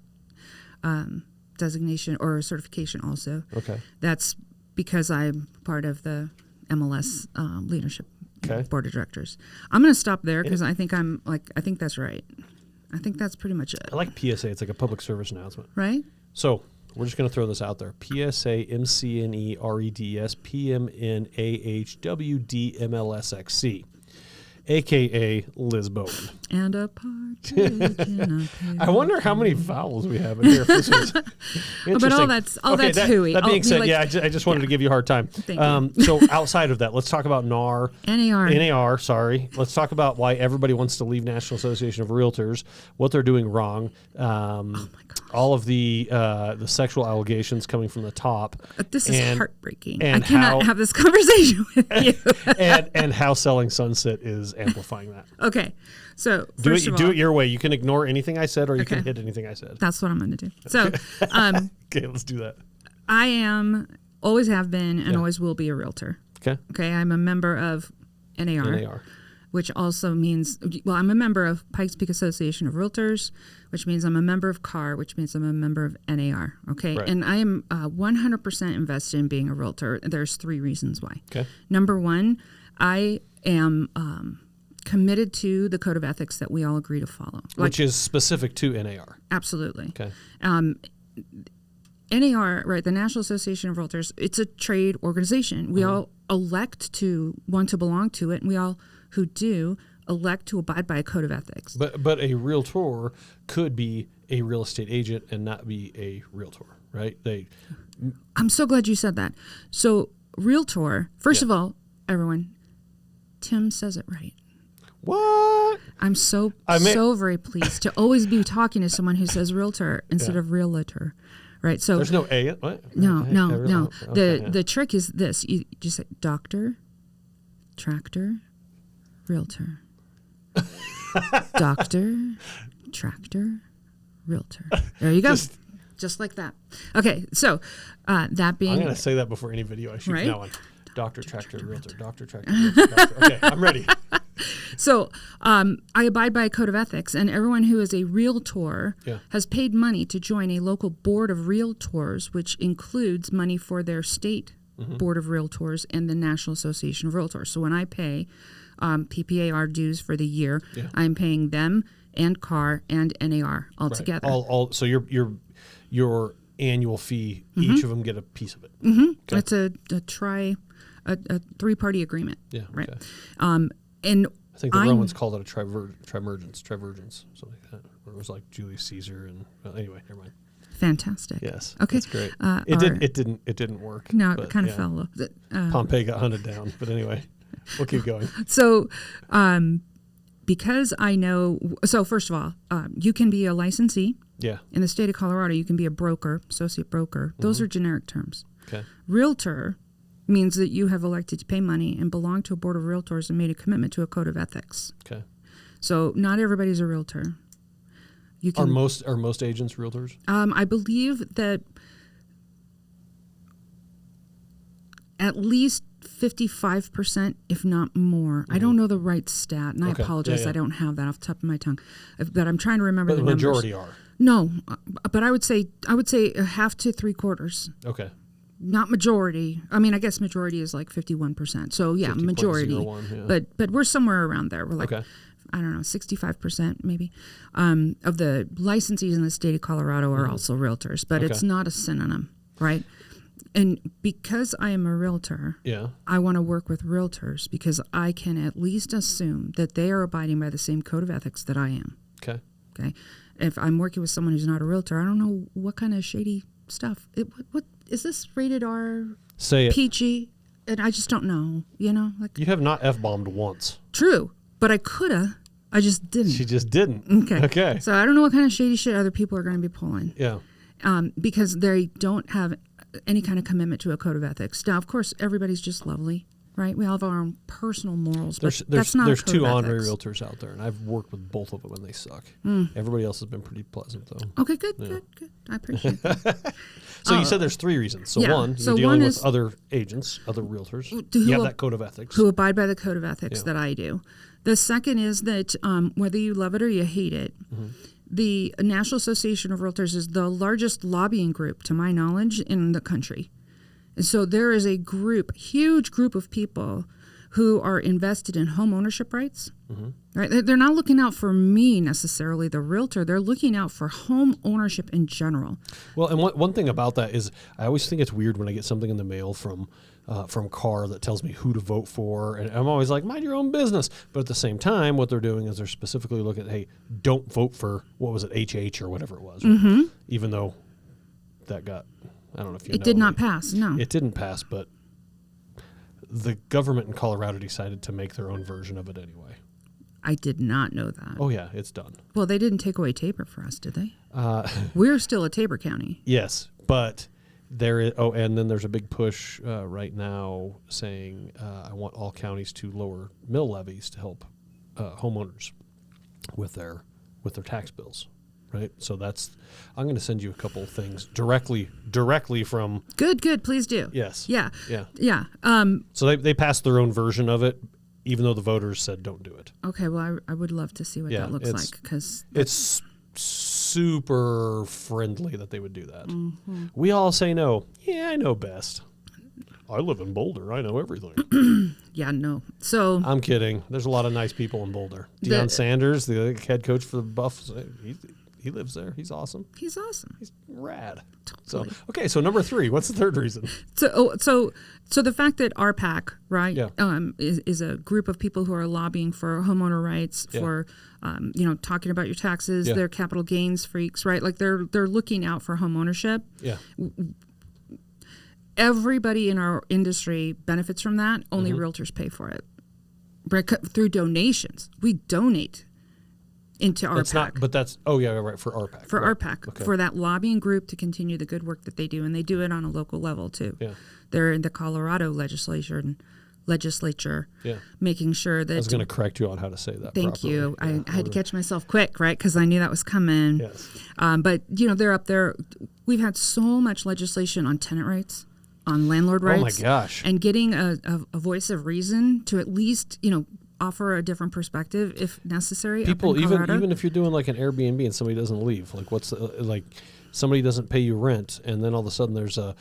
designation or certification also. Okay. That's because I'm part of the MLS leadership board of directors. I'm going to stop there because I think that's right. I think that's pretty much it. I like PSA. It's like a public service announcement. Right? So we're just going to throw this out there. PSA MCNEREDS PMNAHWDMLSXC, a.k.a. Liz Bowen. And a partridge in a pear. I wonder how many vowels we have in here. This is but all that's hooey. That being said, I just wanted to give you a hard time. Thank you. So outside of that, let's talk about NAR. NAR, sorry. Let's talk about why everybody wants to leave National Association of Realtors, what they're doing wrong. Oh my gosh. All of the sexual allegations coming from the top. This is heartbreaking. And I cannot have this conversation with you. and how Selling Sunset is amplifying that. Okay. So do it your way. You can ignore anything I said or you can hit anything I said. That's what I'm going to do. So okay, let's do that. I always have been and always will be a realtor. Okay. I'm a member of NAR. Which also means, well, I'm a member of Pikes Peak Association of Realtors, which means I'm a member of CAR, which means I'm a member of NAR, okay? Right. And I am 100% invested in being a realtor. There's 3 reasons why. Okay. Number 1, I am committed to the code of ethics that we all agree to follow. Which is specific to NAR. Absolutely. Okay. NAR, right, the National Association of Realtors, it's a trade organization. We all elect to want to belong to it, and we all who do elect to abide by a code of ethics. But a realtor could be a real estate agent and not be a realtor, right? I'm so glad you said that. So realtor, first of all, everyone, Tim says it right. What? I'm so very pleased to always be talking to someone who says realtor instead of realtor. Right. So there's no A. What? No. Okay, the trick is this. You just say doctor, tractor, realtor. Doctor, tractor, realtor. There you go. Just like that. Okay. So that being. I'm going to say that before any video I shoot from now on. Doctor, tractor, realtor. Doctor, tractor, realtor. Okay, I'm ready. So I abide by a code of ethics, and everyone who is a realtor has paid money to join a local board of realtors, which includes money for their state board of realtors and the National Association of Realtors. So when I pay PPAR dues for the year, I'm paying them and CAR and NAR all together. So your annual fee, each of them get a piece of it. Okay. It's a 3-party agreement. Yeah. Right. Okay. And I think the Romans called it a trimergence, something like that. Where it was like Julius Caesar, and anyway, never mind. Fantastic. Yes. Okay. That's great. It didn't work. No, it kind of fell. Pompey got hunted down, but anyway, we'll keep going. So, because I know, so first of all, you can be a licensee. Yeah. In the state of Colorado, you can be a broker, associate broker. Those are generic terms. Okay. Realtor means that you have elected to pay money and belong to a board of realtors and made a commitment to a code of ethics. Okay. So not everybody's a realtor. Are most agents realtors? I believe that at least 55%, if not more. I don't know the right stat, and I apologize. I don't have that off the top of my tongue, but I'm trying to remember the numbers. But the majority are. No, but I would say a half to 3/4. Okay. Not majority. I mean, I guess majority is like 51%. So yeah, majority. 50.01, But we're somewhere around there. We're like, I don't know, 65% maybe of the licensees in the state of Colorado are also realtors. But it's not a synonym, right? And because I am a realtor, I want to work with realtors because I can at least assume that they are abiding by the same code of ethics that I am. Okay. If I'm working with someone who's not a realtor, I don't know what kind of shady stuff. What is this rated R? Say it. PG? And I just don't know. Like you have not F-bombed once. True, but I coulda. I just didn't. She just didn't. Okay. So I don't know what kind of shady shit other people are going to be pulling. Yeah. Because they don't have any kind of commitment to a code of ethics. Now, of course, everybody's just lovely. right? We all have our own personal morals, but There's that's not a code two of Andre ethics. realtors out there, and I've worked with both of them, and they suck. Everybody else has been pretty pleasant, though. Okay, good. I appreciate that. So you said there's 3 reasons. So yeah. one, So you're dealing one with is- other agents, other realtors. who You have will- that code of ethics. Who abide by the code of ethics Yeah. that I do. The second is that whether you love it or you hate it, the National Association of Realtors is the largest lobbying group, to my knowledge, in the country. And so there is a huge group of people who are invested in home ownership rights. Right? They're not looking out for me necessarily, the realtor. They're looking out for home ownership in general. Well, and one thing about that is I always think it's weird when I get something in the mail from CAR that tells me who to vote for, and I'm always like, mind your own business. But at the same time, what they're doing is they're specifically looking at, hey, don't vote for, what was it, HH or whatever it was, right? Even though that got, I don't know if you know. It did not pass, no. It didn't pass, but the government in Colorado decided to make their own version of it anyway. I did not know that. Oh, yeah, it's done. Well, they didn't take away Tabor for us, did they? We're still a Tabor County. Yes, but there is. Oh, and then there's a big push right now saying I want all counties to lower mill levies to help homeowners with their tax bills. Right. So I'm going to send you a couple of things directly from. Good. Please do. Yes. Yeah. Yeah. So they passed their own version of it, even though the voters said don't do it. Okay. Well, I would love to see what that looks like, because it's super friendly that they would do that. We all say no. Yeah, I know best. I live in Boulder. I know everything. Yeah, no. So I'm kidding. There's a lot of nice people in Boulder. Deion Sanders, the head coach for the Buffs, he lives there. He's awesome. he's awesome. He's rad. Totally. So okay, so number 3. What's the third reason? So the fact that RPAC, right, Yeah. is a group of people who are lobbying for homeowner rights, for talking about your taxes, Yeah. they're capital gains freaks, right? Like they're looking out for home ownership. Yeah. Everybody in our industry benefits from that. Only realtors pay for it. Through donations. We donate into RPAC. That's not, but that's, oh yeah, right, for RPAC. For right. RPAC, Okay. for that lobbying group to continue the good work that they do, and they do it on a local level too. Yeah. They're in the Colorado legislature, Yeah. making sure that. I was going to correct you on how to say that. Thank properly. you. Yeah, I had to catch myself quick, right, because I knew that was coming. Yes. But they're up there. We've had so much legislation on tenant rights, on landlord rights. Oh my gosh. And getting a voice of reason to at least offer a different perspective if necessary. People, up in Colorado. even if you're doing like an Airbnb and somebody doesn't leave, like like somebody doesn't pay you rent, and then all of a sudden there's a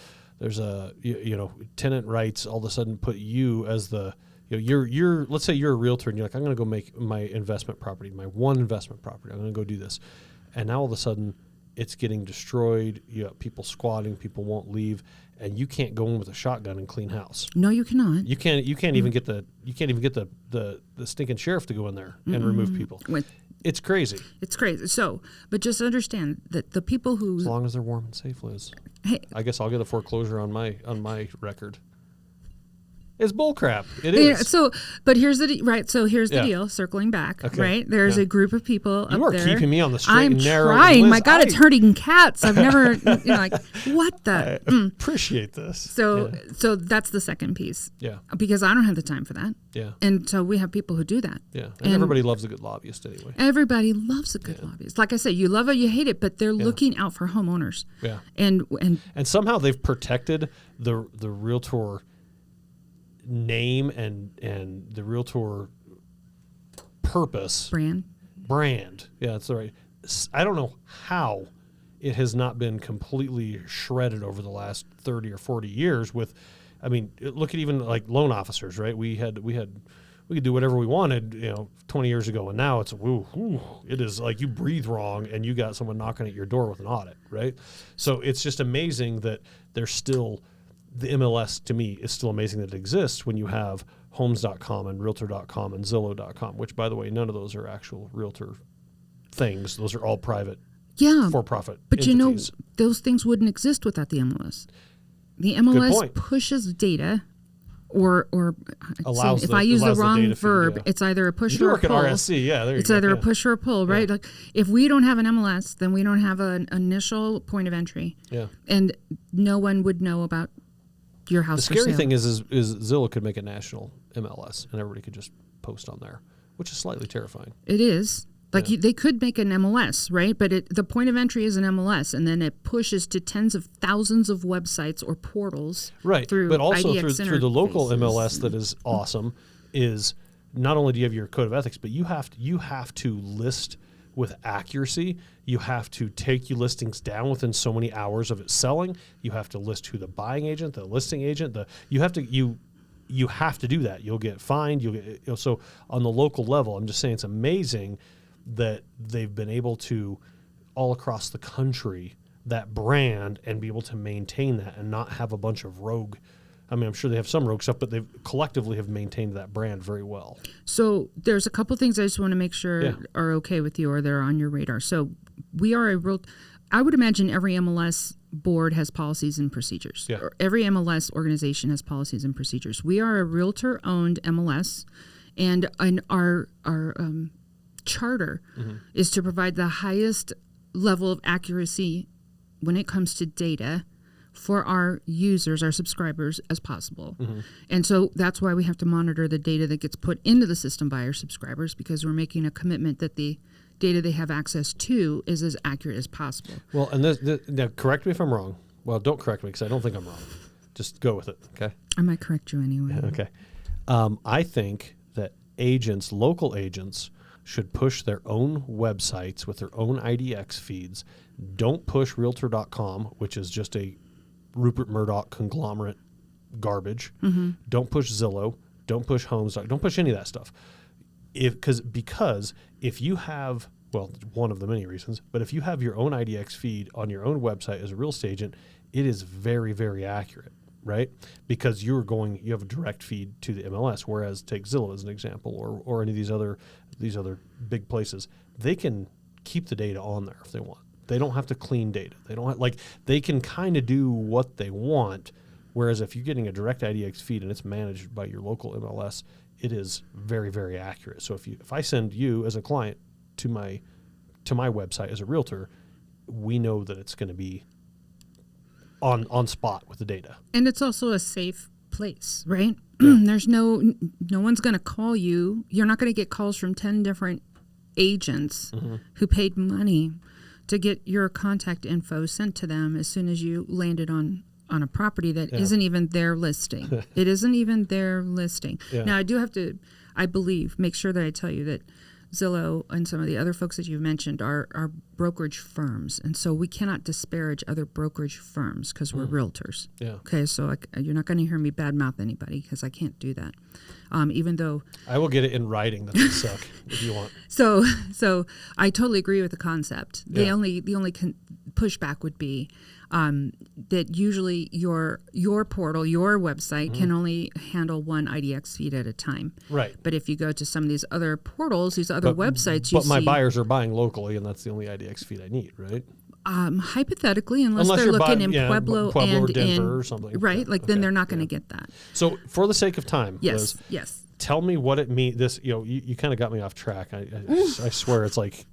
tenant rights all of a sudden put you as the you're let's say you're a realtor and you're like, I'm going to go make my investment property, my one investment property, I'm going to go do this, and now all of a sudden it's getting destroyed. You got people squatting, people won't leave, and you can't go in with a shotgun and clean house. No, you cannot. You can't even get the stinking sheriff to go in there and remove people. It's crazy. It's crazy. So, but just understand that the people who, As long as they're warm and safe, Liz. hey, I guess I'll get a foreclosure on my record. It's bullcrap. It is. but here's the right. So here's the Yeah. deal. Circling back, Okay. right? There's Yeah. a group of people You up are there. keeping me on the straight I'm and narrow. trying. Liz, My God, it's hurting cats. I've never, like, what the? I appreciate this. So that's the second piece. Yeah. Because I don't have the time for that. Yeah. And so we have people who do that. Yeah. And everybody loves a good lobbyist anyway. Everybody loves a good lobbyist. Like I say, you love it, you hate it, but they're looking out for homeowners. Yeah. And somehow they've protected the realtor name and the realtor purpose brand. Yeah, that's right. I don't know how it has not been completely shredded over the last 30 or 40 years with, I mean, look at even like loan officers, right? We could do whatever we wanted, 20 years ago, and now it's it is like you breathe wrong and you got someone knocking at your door with an audit, right? So it's just amazing that there's still the MLS. To me, is still amazing that it exists when you have homes.com and realtor.com and Zillow.com, which, by the way, none of those are actual realtor things. Those are all private, for-profit but entities. those things wouldn't exist without the MLS. The Good MLS point. pushes data, or Allows if the- I use the allows the wrong data feed, verb, yeah. it's either a push You do or a work at pull. RSC, yeah. There you It's go, either yeah. a push or a pull, right? Like if we don't have an MLS, then we don't have an initial point of entry, Yeah. and no one would know about your house. The scary thing is Zillow could make a national MLS and everybody could just post on there, which is slightly terrifying. It is. Like they could make an MLS, right? But the point of entry is an MLS, and then it pushes to tens of thousands of websites or portals. Right, through but also IDX through the local interfaces. MLS that is awesome is not only do you have your code of ethics, but you have to list with accuracy. You have to take your listings down within so many hours of it selling. You have to list who the buying agent, the listing agent. You have to do that. You'll get fined. So on the local level, I'm just saying it's amazing that they've been able to, all across the country, that brand and be able to maintain that and not have a bunch of rogue. I mean, I'm sure they have some rogue stuff, but they collectively have maintained that brand very well. So there's a couple things I just want to make sure are okay with you or they're on your radar. So we are I would imagine every MLS board has policies and procedures. Yeah. Or every MLS organization has policies and procedures. We are a realtor-owned MLS, and our charter is to provide the highest level of accuracy when it comes to data for our users, our subscribers, as possible. And so that's why we have to monitor the data that gets put into the system by our subscribers, because we're making a commitment that the data they have access to is as accurate as possible. Well, and now correct me if I'm wrong. Well, don't correct me because I don't think I'm wrong. Just go with it, okay? I might correct you anyway. Okay. I think that local agents, should push their own websites with their own IDX feeds. Don't push Realtor.com, which is just a Rupert Murdoch conglomerate garbage. Don't push Zillow. Don't push Homes. Don't push any of that stuff. Because if you have, well, one of the many reasons, but if you have your own IDX feed on your own website as a real estate agent, it is very, very accurate, right? Because you have a direct feed to the MLS, whereas take Zillow as an example, or any of these other big places, they can keep the data on there if they want. They don't have to clean data. They don't they can kind of do what they want. Whereas if you're getting a direct IDX feed and it's managed by your local MLS, it is very, very accurate. So if I send you as a client to my website as a realtor, we know that it's going to be on spot with the data. And it's also a safe place, right? There's no one's going to call you. You're not going to get calls from 10 different agents who paid money to get your contact info sent to them as soon as you landed on a property that isn't even their listing. It isn't even their listing. Yeah. Now, I do have to, I believe, make sure that I tell you that Zillow and some of the other folks that you've mentioned are brokerage firms. And so we cannot disparage other brokerage firms because we're realtors. Yeah. Okay, so you're not going to hear me badmouth anybody because I can't do that. Even though... I will get it in writing that they suck if you want. So I totally agree with the concept. The only pushback would be that usually your portal, your website can only handle one IDX feed at a time. Right. But if you go to some of these other portals, these other websites, but my buyers are buying locally, and that's the only IDX feed I need, right? Hypothetically, unless they're looking in Pueblo and or Denver in, or something, right? Like then they're not going to get that. So, for the sake of time, yes, Liz, yes. Tell me what it means. This, you kind of got me off track. I swear, it's like,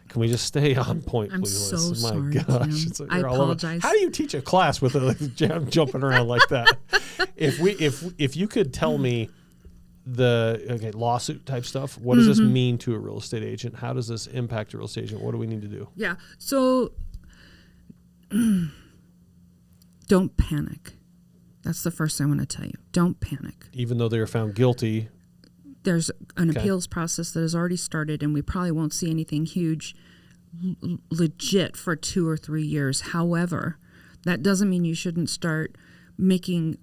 can we just stay on point, please? I'm so Liz? sorry, My gosh, Tim. I apologize. How do you teach a class with jumping around like that? If you could tell me the lawsuit type stuff, what does this mean to a real estate agent? How does this impact a real estate agent? What do we need to do? Yeah. So don't panic. That's the first thing I want to tell you. Don't panic. Even though they are found guilty. There's an appeals process that has already started, and we probably won't see anything huge legit for 2 or 3 years. However, that doesn't mean you shouldn't start making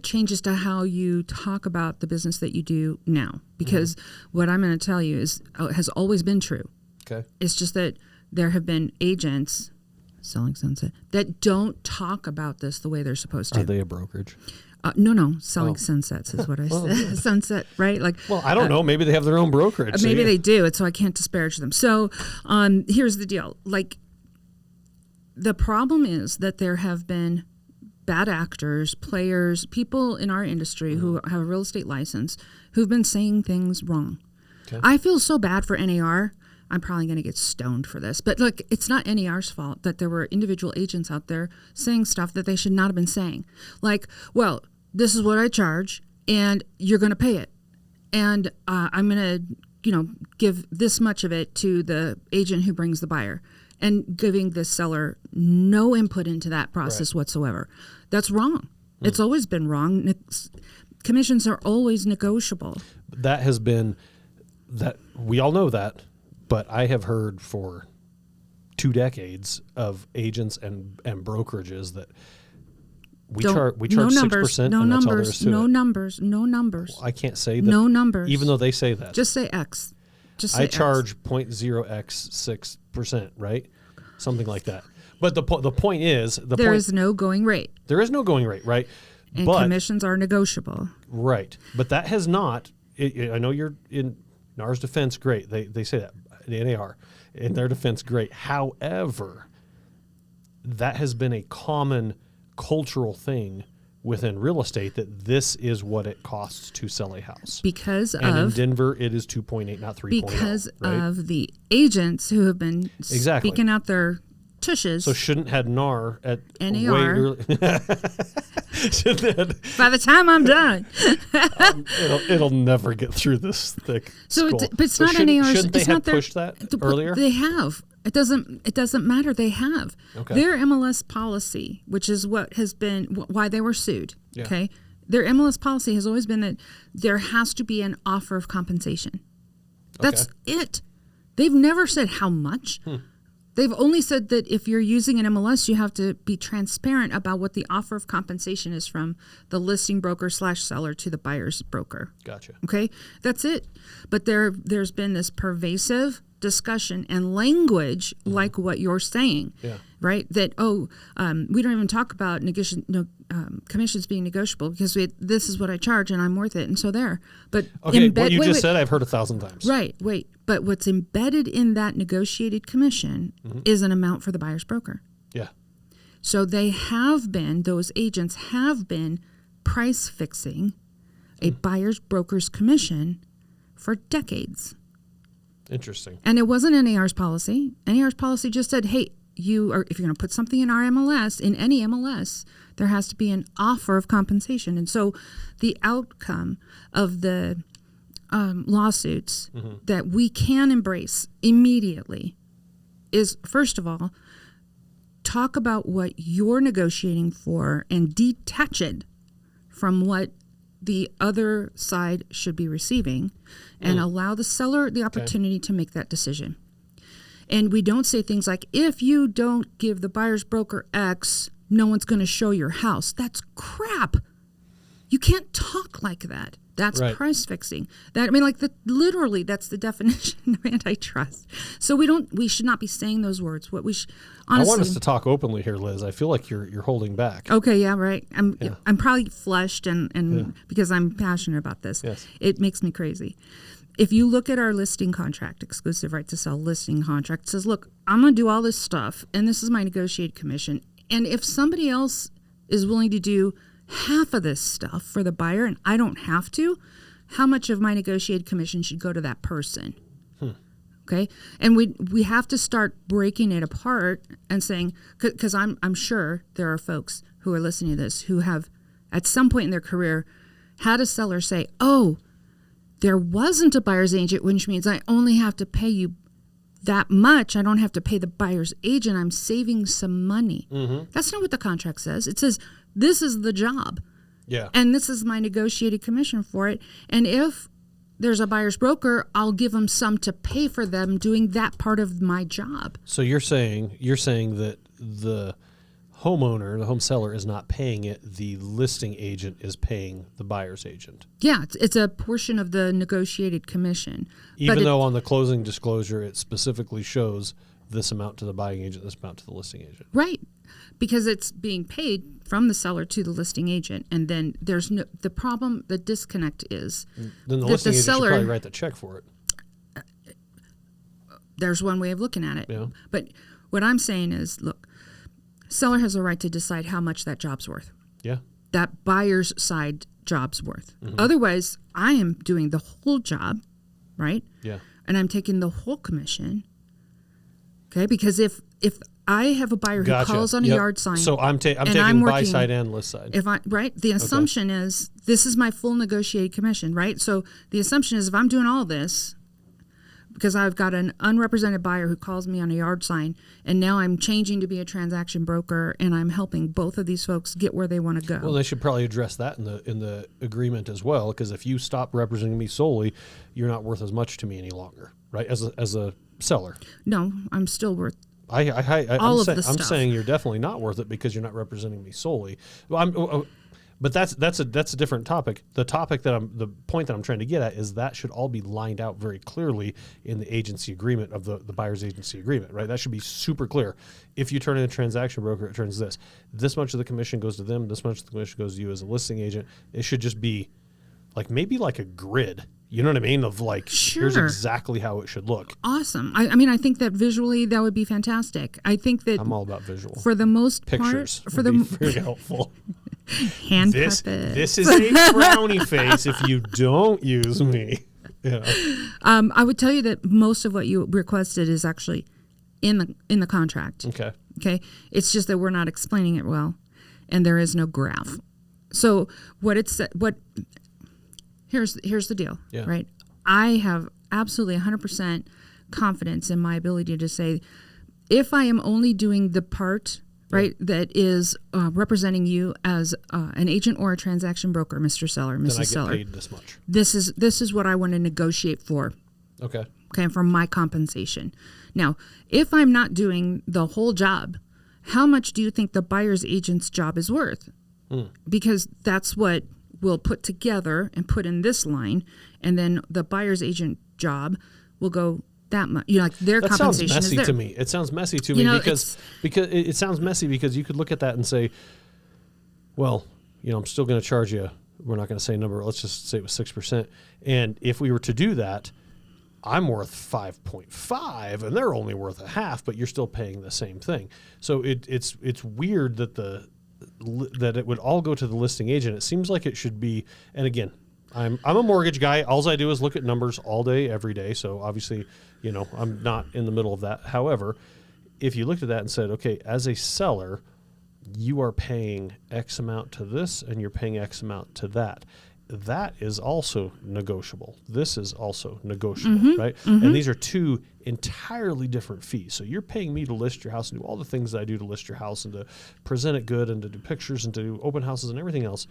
changes to how you talk about the business that you do now. Because what I'm going to tell you has always been true. Okay. It's just that there have been agents selling Sunset that don't talk about this the way they're supposed to. Are they a brokerage? No, selling sunsets is what I said. Sunset, right? Well, I don't know. Maybe they have their own brokerage. Maybe they do. And so I can't disparage them. So here's the deal. The problem is that there have been bad actors, players, people in our industry who have a real estate license who've been saying things wrong. Okay. I feel so bad for NAR. I'm probably going to get stoned for this. But look, it's not NAR's fault that there were individual agents out there saying stuff that they should not have been saying. Like, well, this is what I charge, and you're going to pay it. And I'm going to, give this much of it to the agent who brings the buyer, and giving the seller no input into that process whatsoever. That's wrong. It's always been wrong. Commissions are always negotiable. That has been, that we all know that, but I have heard for 2 decades of agents and brokerages that we charge 6%. No and numbers. That's all there is to no it. numbers. No numbers. Well, I can't say that. No numbers. Even though they say that. Just say X. Just say I charge 0.0x6%, right? Something like that. But the point is, there is no going rate. There is no going rate, right? And commissions are negotiable. Right. But that has not, I know you're in NAR's defense, great. They say that, the NAR, in their defense, great. However, that has been a common cultural thing within real estate, that this is what it costs to sell a house. In Denver, it is 2.8, not 3.0. Because right? of the agents who have been speaking out their tushes. So shouldn't have NAR at NAR. way early. By the time I'm done. It'll never get through this thick skull. But it's not NAR's. Shouldn't they have pushed that earlier? They have. It doesn't matter. They have. Okay. Their MLS policy, which is what has been why they were sued. Yeah. Okay. Their MLS policy has always been that there has to be an offer of compensation. That's it. They've never said how much. They've only said that if you're using an MLS, you have to be transparent about what the offer of compensation is from the listing broker / seller to the buyer's broker. Gotcha. Okay, that's it. But there's been this pervasive discussion and language like what you're saying, right? That we don't even talk about commissions being negotiable because this is what I charge and I'm worth it, and so there. But what you just said, I've heard 1,000 times. Right. Wait. But what's embedded in that negotiated commission is an amount for the buyer's broker. Yeah. So those agents have been price fixing a buyer's broker's commission for decades. Interesting. And it wasn't NAR's policy. NAR's policy just said, hey, if you're going to put something in our MLS, in any MLS, there has to be an offer of compensation. And so the outcome of the lawsuits that we can embrace immediately is, first of all, talk about what you're negotiating for and detach it from what the other side should be receiving, and allow the seller the opportunity to make that decision. And we don't say things like, if you don't give the buyer's broker X, no one's going to show your house. That's crap. You can't talk like that. That's price fixing. Literally, that's the definition of antitrust. So we should not be saying those words. What we honestly, I want us to talk openly here, Liz. I feel like you're holding back. Okay, yeah, right. I'm probably flushed and because I'm passionate about this. Yes. It makes me crazy. If you look at our listing contract, exclusive right to sell listing contract, it says, look, I'm going to do all this stuff, and this is my negotiated commission. And if somebody else is willing to do half of this stuff for the buyer and I don't have to, how much of my negotiated commission should go to that person? Okay? And we have to start breaking it apart and saying, because I'm sure there are folks who are listening to this who have at some point in their career had a seller say, oh, there wasn't a buyer's agent, which means I only have to pay you that much. I don't have to pay the buyer's agent. I'm saving some money. That's not what the contract says. It says, this is the job. Yeah. And this is my negotiated commission for it. And if there's a buyer's broker, I'll give them some to pay for them doing that part of my job. So you're saying that the homeowner, the home seller, is not paying it. The listing agent is paying the buyer's agent. Yeah, it's a portion of the negotiated commission. Even though on the closing disclosure, it specifically shows this amount to the buying agent, this amount to the listing agent. Right. Because it's being paid from the seller to the listing agent. And then there's the problem, the disconnect is then the listing agent should probably write the check for it. There's one way of looking at it. Yeah. But what I'm saying is, look, seller has a right to decide how much that job's worth. Yeah. That buyer's side job's worth. Otherwise, I am doing the whole job, right? Yeah. and I'm taking the whole commission. Okay, because if I have a buyer who calls on a yard sign, so I'm taking buy side and list side. The assumption is this is my full negotiated commission, right? So the assumption is if I'm doing all this, because I've got an unrepresented buyer who calls me on a yard sign, and now I'm changing to be a transaction broker, and I'm helping both of these folks get where they want to go. Well, they should probably address that in the agreement as well, because if you stop representing me solely, you're not worth as much to me any longer, right? As a seller. No, I'm still worth. I'm saying you're definitely not worth it because you're not representing me solely. But that's a different topic. The point that I'm trying to get at is that should all be lined out very clearly in the agency agreement of the buyer's agency agreement, right? That should be super clear. If you turn in a transaction broker, it turns this much of the commission goes to them, this much of the commission goes to you as a listing agent. It should just be maybe like a grid. You know what I mean? Of here's exactly how it should look. Awesome. I think that visually that would be fantastic. I think that I'm all about visual. For the most pictures part, would be very helpful. Hand this puppets. This is a frowny face if you don't use me. Yeah. I would tell you that most of what you requested is actually in the contract. Okay. Okay. It's just that we're not explaining it well, and there is no graph. So here's the deal, right? I have absolutely 100% confidence in my ability to say, if I am only doing the part, right, that is representing you as an agent or a transaction broker, Mr. Seller, Mrs. Seller. Then I get paid this much. This is what I want to negotiate for. Okay. Okay, for my compensation. Now, if I'm not doing the whole job, how much do you think the buyer's agent's job is worth? Because that's what we'll put together and put in this line, and then the buyer's agent job will go that much. Their compensation is there. That sounds messy to me. It sounds messy to me because it sounds messy because you could look at that and say, well, I'm still going to charge you. We're not going to say a number. Let's just say it was 6%. And if we were to do that, I'm worth 5.5 and they're only worth 0.5, but you're still paying the same thing. So it's weird that it would all go to the listing agent. It seems like it should be, and again, I'm a mortgage guy. All I do is look at numbers all day, every day. So obviously, I'm not in the middle of that. However, if you looked at that and said, okay, as a seller, you are paying X amount to this and you're paying X amount to that. That is also negotiable. This is also negotiable, right? Mm-hmm. And these are two entirely different fees. So you're paying me to list your house and do all the things that I do to list your house and to present it good and to do pictures and to do open houses and everything else.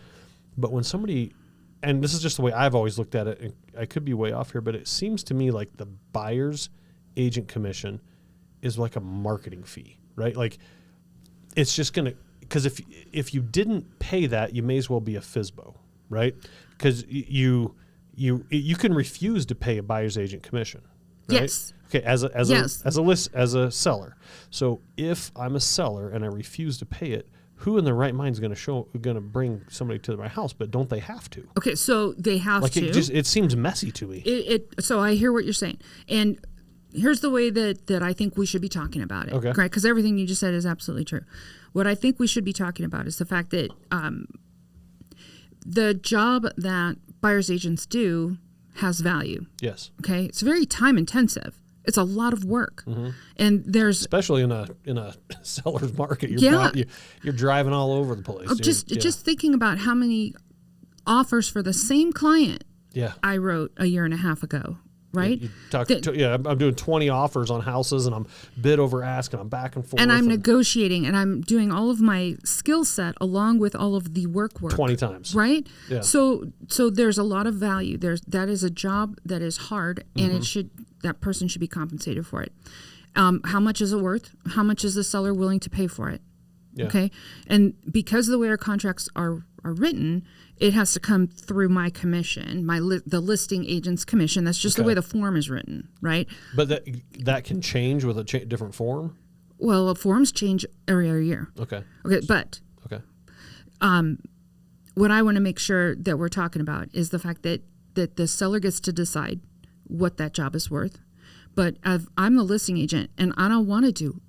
But when somebody, and this is just the way I've always looked at it, and I could be way off here, but it seems to me like the buyer's agent commission is like a marketing fee, right? Like it's just going to, because if you didn't pay that, you may as well be a FSBO, right? Because you can refuse to pay a buyer's agent commission, right? Yes. Okay, as a seller. So if I'm a seller and I refuse to pay it, who in their right mind is going to bring somebody to my house? But don't they have to? Okay, so they have to. It seems messy to me. So I hear what you're saying, and here's the way that I think we should be talking about it. Okay. Right? Because everything you just said is absolutely true. What I think we should be talking about is the fact that the job that buyer's agents do has value. Yes. Okay. It's very time intensive. It's a lot of work, and there's especially in a seller's market. You're driving all over the place. Just thinking about how many offers for the same client. Yeah. I wrote a year and a half ago. Right? I'm doing 20 offers on houses and I'm bid over ask and I'm back and forth. And I'm negotiating and I'm doing all of my skill set along with all of the work 20 times. Right? Yeah. So there's a lot of value. That is a job that is hard and that person should be compensated for it. How much is it worth? How much is the seller willing to pay for it? Yeah. Okay. And because of the way our contracts are written, it has to come through my commission, the listing agent's commission. That's just the way the form is written, right? But that can change with a different form? Well, forms change every other year. Okay. But what I want to make sure that we're talking about is the fact that the seller gets to decide what that job is worth. But I'm the listing agent, and I don't want to do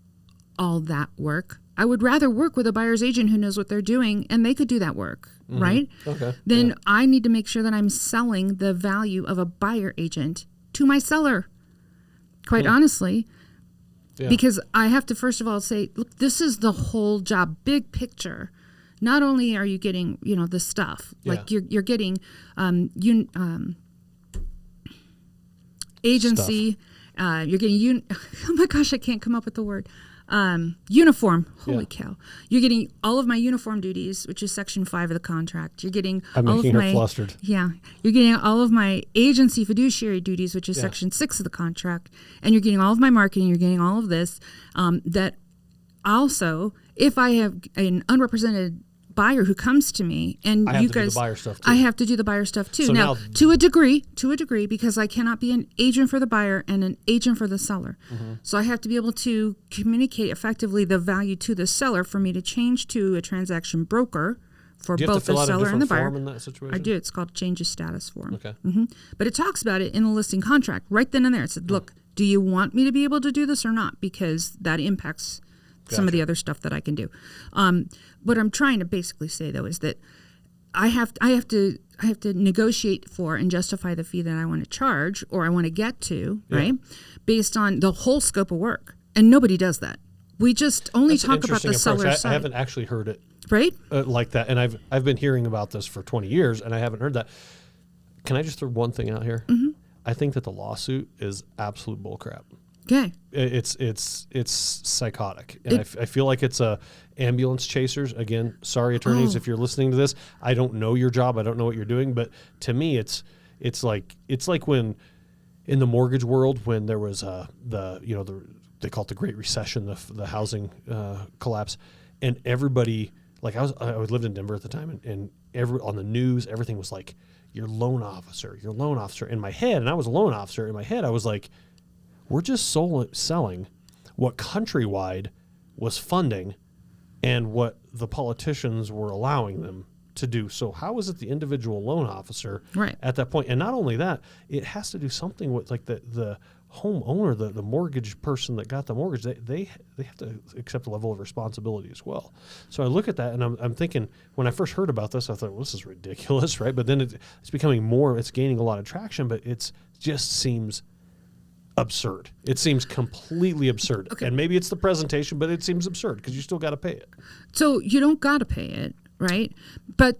all that work. I would rather work with a buyer's agent who knows what they're doing, and they could do that work, right? Okay. Then I need to make sure that I'm selling the value of a buyer agent to my seller. quite honestly, because I have to first of all say, look, this is the whole job, big picture. Not only are you getting, the stuff, like you're getting agency, you're getting oh my gosh, I can't come up with the word. Uniform. Holy cow. You're getting all of my uniform duties, which is Section 5 of the contract. You're getting all of my flustered. Yeah. You're getting all of my agency fiduciary duties, which is Section 6 of the contract. And you're getting all of my marketing. You're getting all of this. That also, if I have an unrepresented buyer who comes to me and I you have to guys do the buyer stuff too. I have to do the buyer stuff too. So now to a degree, because I cannot be an agent for the buyer and an agent for the seller. So I have to be able to communicate effectively the value to the seller for me to change to a transaction broker for both the seller and the buyer. Form in that situation? I do. It's called change of status form. Okay. But it talks about it in the listing contract right then and there. It said, look, do you want me to be able to do this or not? Because that impacts some of the other stuff that I can do. What I'm trying to basically say though is that I have to negotiate for and justify the fee that I want to charge or I want to get to, right? Based on the whole scope of work. And nobody does that. We just only talk about the seller's side. I haven't actually heard it right like that, and I've been hearing about this for 20 years, and I haven't heard that. Can I just throw one thing out here? I think that the lawsuit is absolute bullcrap. Okay. It's psychotic, and I feel like it's ambulance chasers. Again, sorry attorneys if you're listening to this. I don't know your job. I don't know what you're doing, but to me, it's like when in the mortgage world when there was they call it the Great Recession, the housing collapse, and everybody I lived in Denver at the time, and on the news everything was like your loan officer. In my head, and I was a loan officer. In my head, I was like, we're just selling what Countrywide was funding and what the politicians were allowing them to do. So how is it the individual loan officer at that point? And not only that, it has to do something with like the homeowner, the mortgage person that got the mortgage. They have to accept a level of responsibility as well. So I look at that and I'm thinking, when I first heard about this, I thought, well, this is ridiculous, right? But then it's becoming more, it's gaining a lot of traction, but it just seems absurd. It seems completely absurd. Okay. And maybe it's the presentation, but it seems absurd because you still got to pay it. So you don't got to pay it, right? But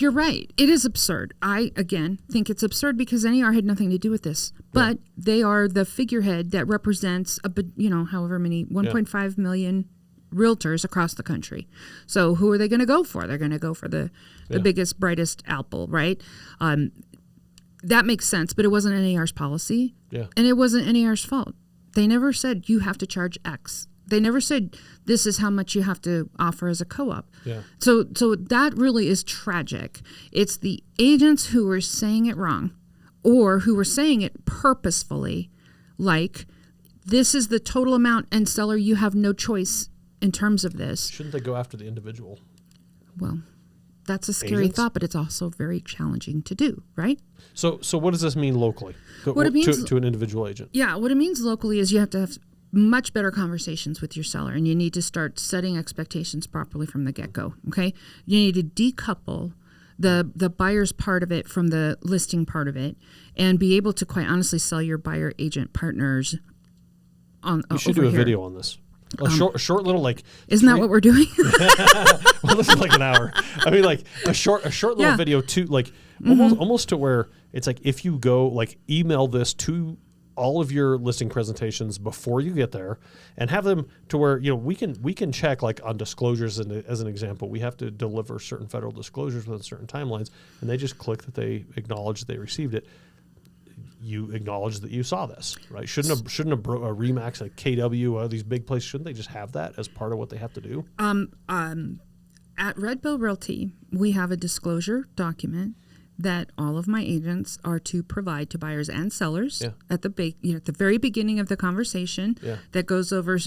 you're right. It is absurd. I, again, think it's absurd because NAR had nothing to do with this. But they are the figurehead that represents, however many, 1.5 million realtors across the country. So who are they going to go for? They're going to go for the biggest, brightest apple, right? That makes sense, but it wasn't NAR's policy. Yeah. And it wasn't NAR's fault. They never said you have to charge X. They never said this is how much you have to offer as a co-op. Yeah. So that really is tragic. It's the agents who were saying it wrong or who were saying it purposefully, like this is the total amount and seller, you have no choice in terms of this. Shouldn't they go after the individual? Well, that's a scary thought, but it's also very challenging to do, right? So what does this mean locally what it means, to an individual agent? Yeah, what it means locally is you have to have much better conversations with your seller, and you need to start setting expectations properly from the get-go, okay? You need to decouple the buyer's part of it from the listing part of it and be able to quite honestly sell your buyer agent partners on You should do a video on this. A short little Isn't that what we're doing? Well, this is like an hour. I mean, like a short little video too, almost to where it's like if you go email this to all of your listing presentations before you get there, and have them to where we can check on disclosures. As an example, we have to deliver certain federal disclosures within certain timelines, and they just click that they acknowledge that they received it. You acknowledge that you saw this, right? Shouldn't a RE/MAX, like KW, these big places, shouldn't they just have that as part of what they have to do? At Red Bow Realty, we have a disclosure document that all of my agents are to provide to buyers and sellers at the very beginning of the conversation. That goes over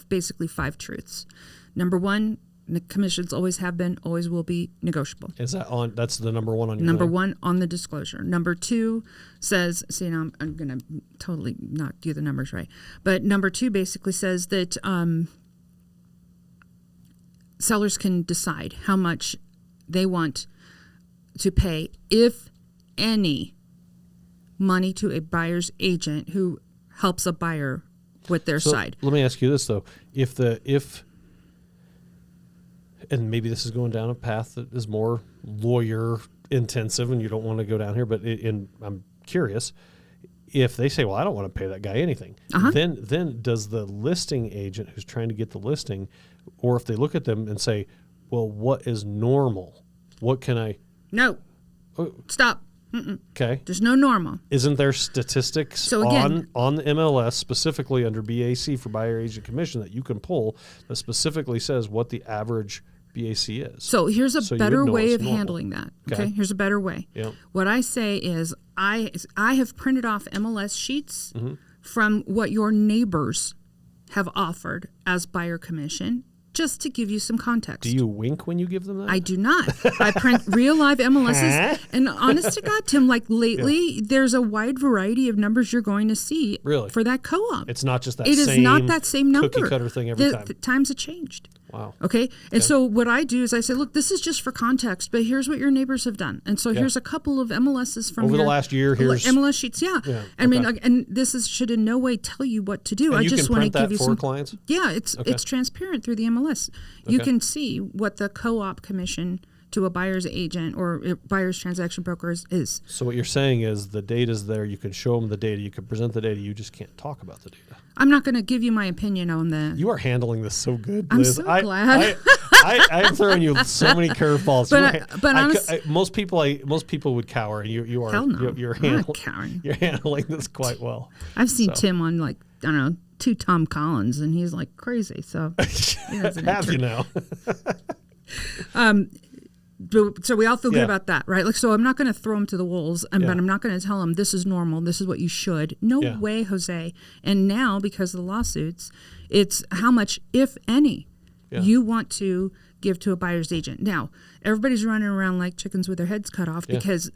basically 5 truths. Number 1. The commissions always have been, always will be negotiable. Is that on? That's the number 1 on your Number thing? 1 on the disclosure. Number 2 says, now I'm going to totally not do the numbers right, but number 2 basically says that sellers can decide how much they want to pay, if any, money to a buyer's agent who helps a buyer with their side. Let me ask you this though: if and maybe this is going down a path that is more lawyer intensive, and you don't want to go down here, but I'm curious. If they say, well, I don't want to pay that guy anything, then does the listing agent who's trying to get the listing, or if they look at them and say, well, what is normal? What can I? No. Stop. Okay. There's no normal. Isn't there statistics on the MLS, specifically under BAC for buyer agent commission, that you can pull that specifically says what the average BAC is? So here's a better way of handling that. Okay. Here's a better way. Yeah. What I say is I have printed off MLS sheets from what your neighbors have offered as buyer commission, just to give you some context. Do you wink when you give them that? I do not. I print real live MLSs. And honest to God, Tim, like lately, there's a wide variety of numbers you're going to see for that co-op. It's not just that It is not that same number. Cookie cutter thing every time. The times have changed. Wow. Okay. And so what I do is I say, look, this is just for context, but here's what your neighbors have done. And so here's a couple of MLSs from over the last year. Here's MLS sheets. Yeah. I mean, and this should in no way tell you what to do. And I just want to give you some clients. Yeah, it's transparent through the MLS. You can see what the co-op commission to a buyer's agent or a buyer's transaction broker is. So what you're saying is the data's there. You can show them the data. You can present the data. You just can't talk about the data. I'm not going to give you my opinion on the... You are handling this so good, Liz. I'm so glad. I'm throwing you so many curveballs. But honestly, most people would cower, and you are. Hell no. You're I'm not cowering. You're handling this quite well. I've seen Tim on I don't know, 2 Tom Collins, and he's like crazy. So have you now? So we all feel good about that, right? Like, so I'm not going to throw them to the wolves, but I'm not going to tell them this is normal, this is what you should. No way, Jose. And now, because of the lawsuits, it's how much, if any, you want to give to a buyer's agent. Now, everybody's running around like chickens with their heads cut off because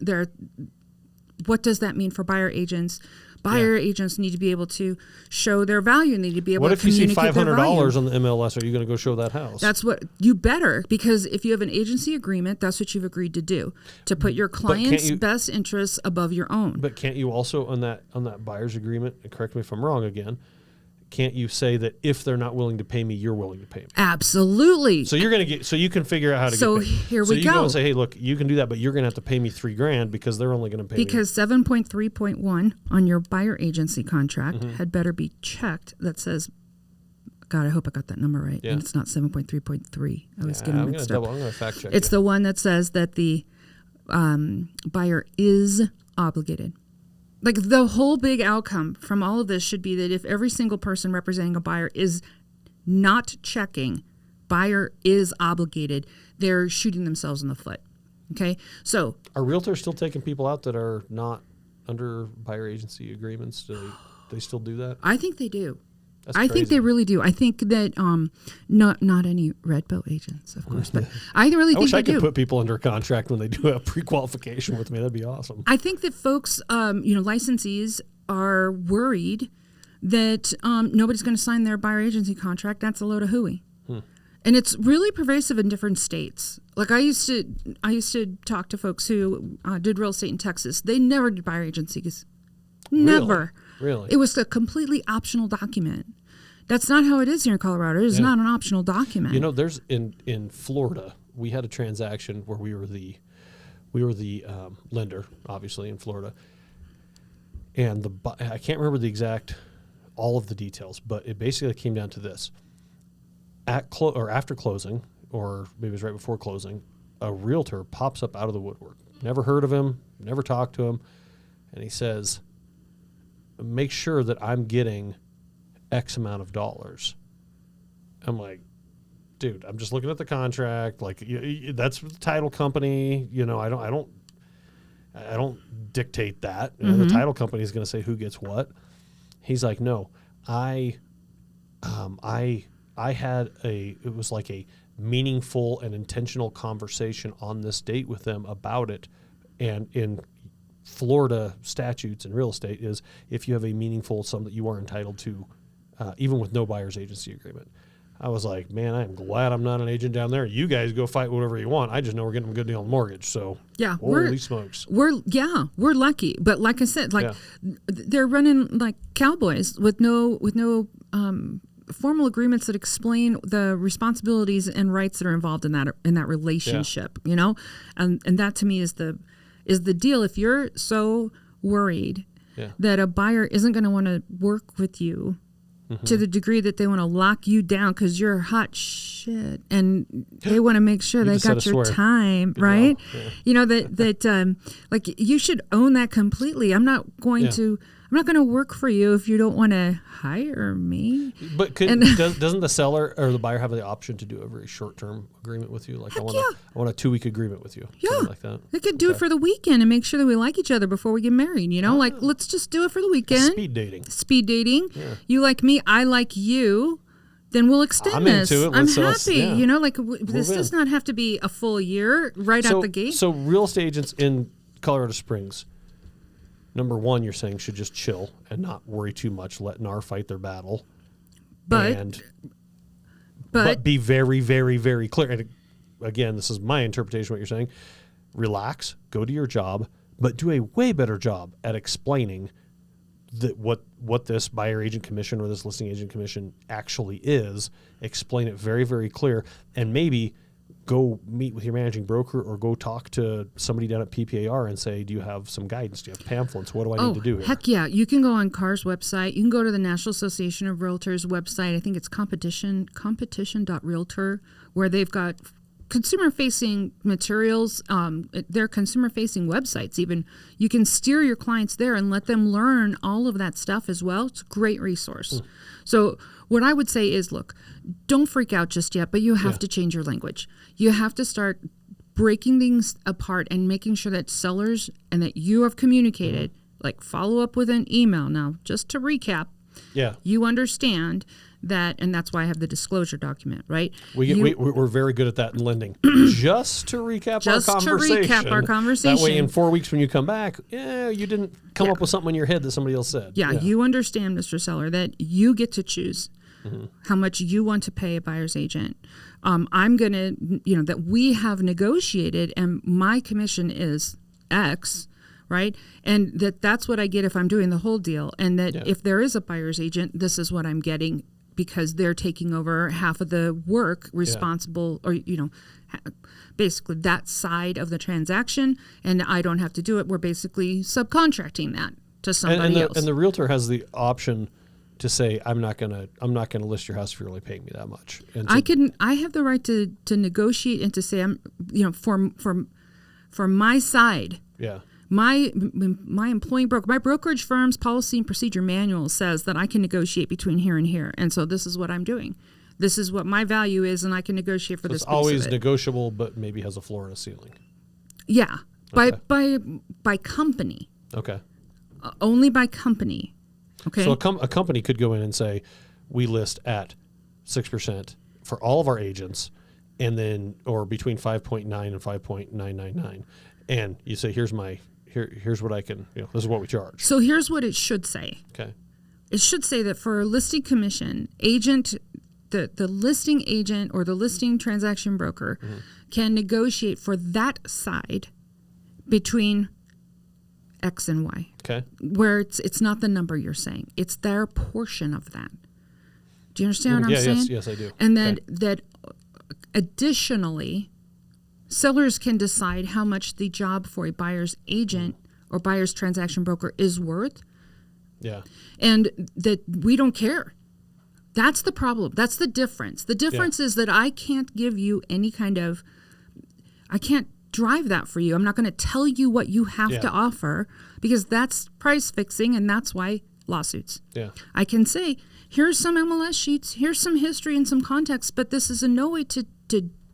what does that mean for buyer agents? Buyer agents need to be able to show their value. Need to be able to communicate their value. What if you see $500 on the MLS? Are you going to go show that house? That's what you better, because if you have an agency agreement, that's what you've agreed to do, to put your client's best interests above your own. But can't you also on that buyer's agreement? And correct me if I'm wrong again. Can't you say that if they're not willing to pay me, you're willing to pay me? Absolutely. So you're going to get. So you can figure out how to get paid. So here we go. So you go and say, hey, look, you can do that, but you're going to have to pay me $3,000 because they're only going to pay because 7.3.1 on your buyer agency contract had better be checked. That says, God, I hope I got that number right. And it's not 7.3.3. I was getting mixed up. I'm going to fact check. It's the one that says that the buyer is obligated. Like, the whole big outcome from all of this should be that if every single person representing a buyer is not checking, buyer is obligated, they're shooting themselves in the foot. Okay? So, are realtors still taking people out that are not under buyer agency agreements? Do they still do that? I think they do. That's I think they really do. I think that not any Red Bow agents, of course, but I really think they do. I could put people under contract when they do a pre-qualification with me. That'd be awesome. I think that folks, licensees are worried that nobody's going to sign their buyer agency contract. That's a load of hooey. And it's really pervasive in different states. Like I used to talk to folks who did real estate in Texas. They never did buyer agencies. Never. Really? It was a completely optional document. That's not how it is here in Colorado. It is not an optional document. You know, there's in Florida, we had a transaction where we were the lender, obviously in Florida, and I can't remember the exact all of the details, but it basically came down to this: after closing, or maybe it was right before closing, a realtor pops up out of the woodwork. Never heard of him, never talked to him, and he says, make sure that I'm getting X amount of dollars. I'm like, dude, I'm just looking at the contract. Like, that's the title company. I don't dictate that. The title company is going to say who gets what. He's like, no, I had it was like a meaningful and intentional conversation on this date with them about it. And in Florida statutes and real estate is if you have a meaningful sum that you are entitled to, even with no buyer's agency agreement. I was like, man, I'm glad I'm not an agent down there. You guys go fight whatever you want. I just know we're getting a good deal on mortgage. So yeah, holy smokes. We're lucky. But like I said, they're running like cowboys with no formal agreements that explain the responsibilities and rights that are involved in that relationship, you know? And that to me is the deal. If you're so worried that a buyer isn't going to want to work with you to the degree that they want to lock you down because you're hot shit and they want to make sure they got your time, right? Yeah. You know, that like you should own that completely. I'm not going to work for you if you don't want to hire me. But doesn't the seller or the buyer have the option to do a very short-term agreement with you? Like I want a 2-week agreement with you. Yeah, something like that. They could do it for the weekend and make sure that we like each other before we get married. You know, like let's just do it for the weekend. Speed dating. Yeah. You like me, I like you. Then we'll extend this. Into it. I'm happy. You know, like this does not have to be a full year out the gate. So real estate agents in Colorado Springs, number one, you're saying should just chill and not worry too much, let NAR fight their battle. But be very, very, very clear. And again, this is my interpretation of what you're saying. Relax, go to your job, but do a way better job at explaining that what this buyer agent commission or this listing agent commission actually is. Explain it very, very clear, and maybe go meet with your managing broker or go talk to somebody down at PPAR and say, do you have some guidance? Do you have pamphlets? What do I need to do here? Heck yeah. You can go on CAR's website. You can go to the National Association of Realtors website. I think it's competition.realtor, where they've got consumer-facing materials. They're consumer-facing websites even. You can steer your clients there and let them learn all of that stuff as well. It's a great resource. So what I would say is, look, don't freak out just yet, but you have to change your language. You have to start breaking things apart and making sure that sellers and that you have communicated, like follow up with an email. Now, just to recap, you understand that, and that's why I have the disclosure document, right? We're very good at that in lending. Just to recap our conversation. That way in 4 weeks when you come back, you didn't come up with something in your head that somebody else said. Yeah, you understand, Mr. Seller, that you get to choose how much you want to pay a buyer's agent. I'm going to, that we have negotiated and my commission is X, right? And that's what I get if I'm doing the whole deal. And that if there is a buyer's agent, this is what I'm getting because they're taking over half of the work responsible or, basically that side of the transaction. And I don't have to do it. We're basically subcontracting that to somebody else. And the realtor has the option to say, I'm not gonna list your house if you're only paying me that much. And I have the right to negotiate and to say, I'm, for my side. Yeah. My employing broker, my brokerage firm's policy and procedure manual says that I can negotiate between here and here, and so this is what I'm doing. This is what my value is, and I can negotiate for this. It's always negotiable, but maybe has a floor and a ceiling. Yeah, by company. Okay. Only by company. Okay. So a company could go in and say, we list at 6% for all of our agents, and then or between 5.9 and 5.999, and you say, here's what I can, this is what we charge. So here's what it should say. Okay. It should say that for a listing commission, the listing agent or the listing transaction broker can negotiate for that side between X and Y. Okay. Where it's not the number you're saying. It's their portion of that. Do you understand what I'm saying? Yes, I do. And then that additionally, sellers can decide how much the job for a buyer's agent or buyer's transaction broker is worth. Yeah. And that we don't care. That's the problem. That's the difference. The difference is that I can't give you any kind of, I can't drive that for you. I'm not going to tell you what you have to offer because that's price fixing and that's why lawsuits. Yeah. I can say, here's some MLS sheets, here's some history and some context, but this is in no way to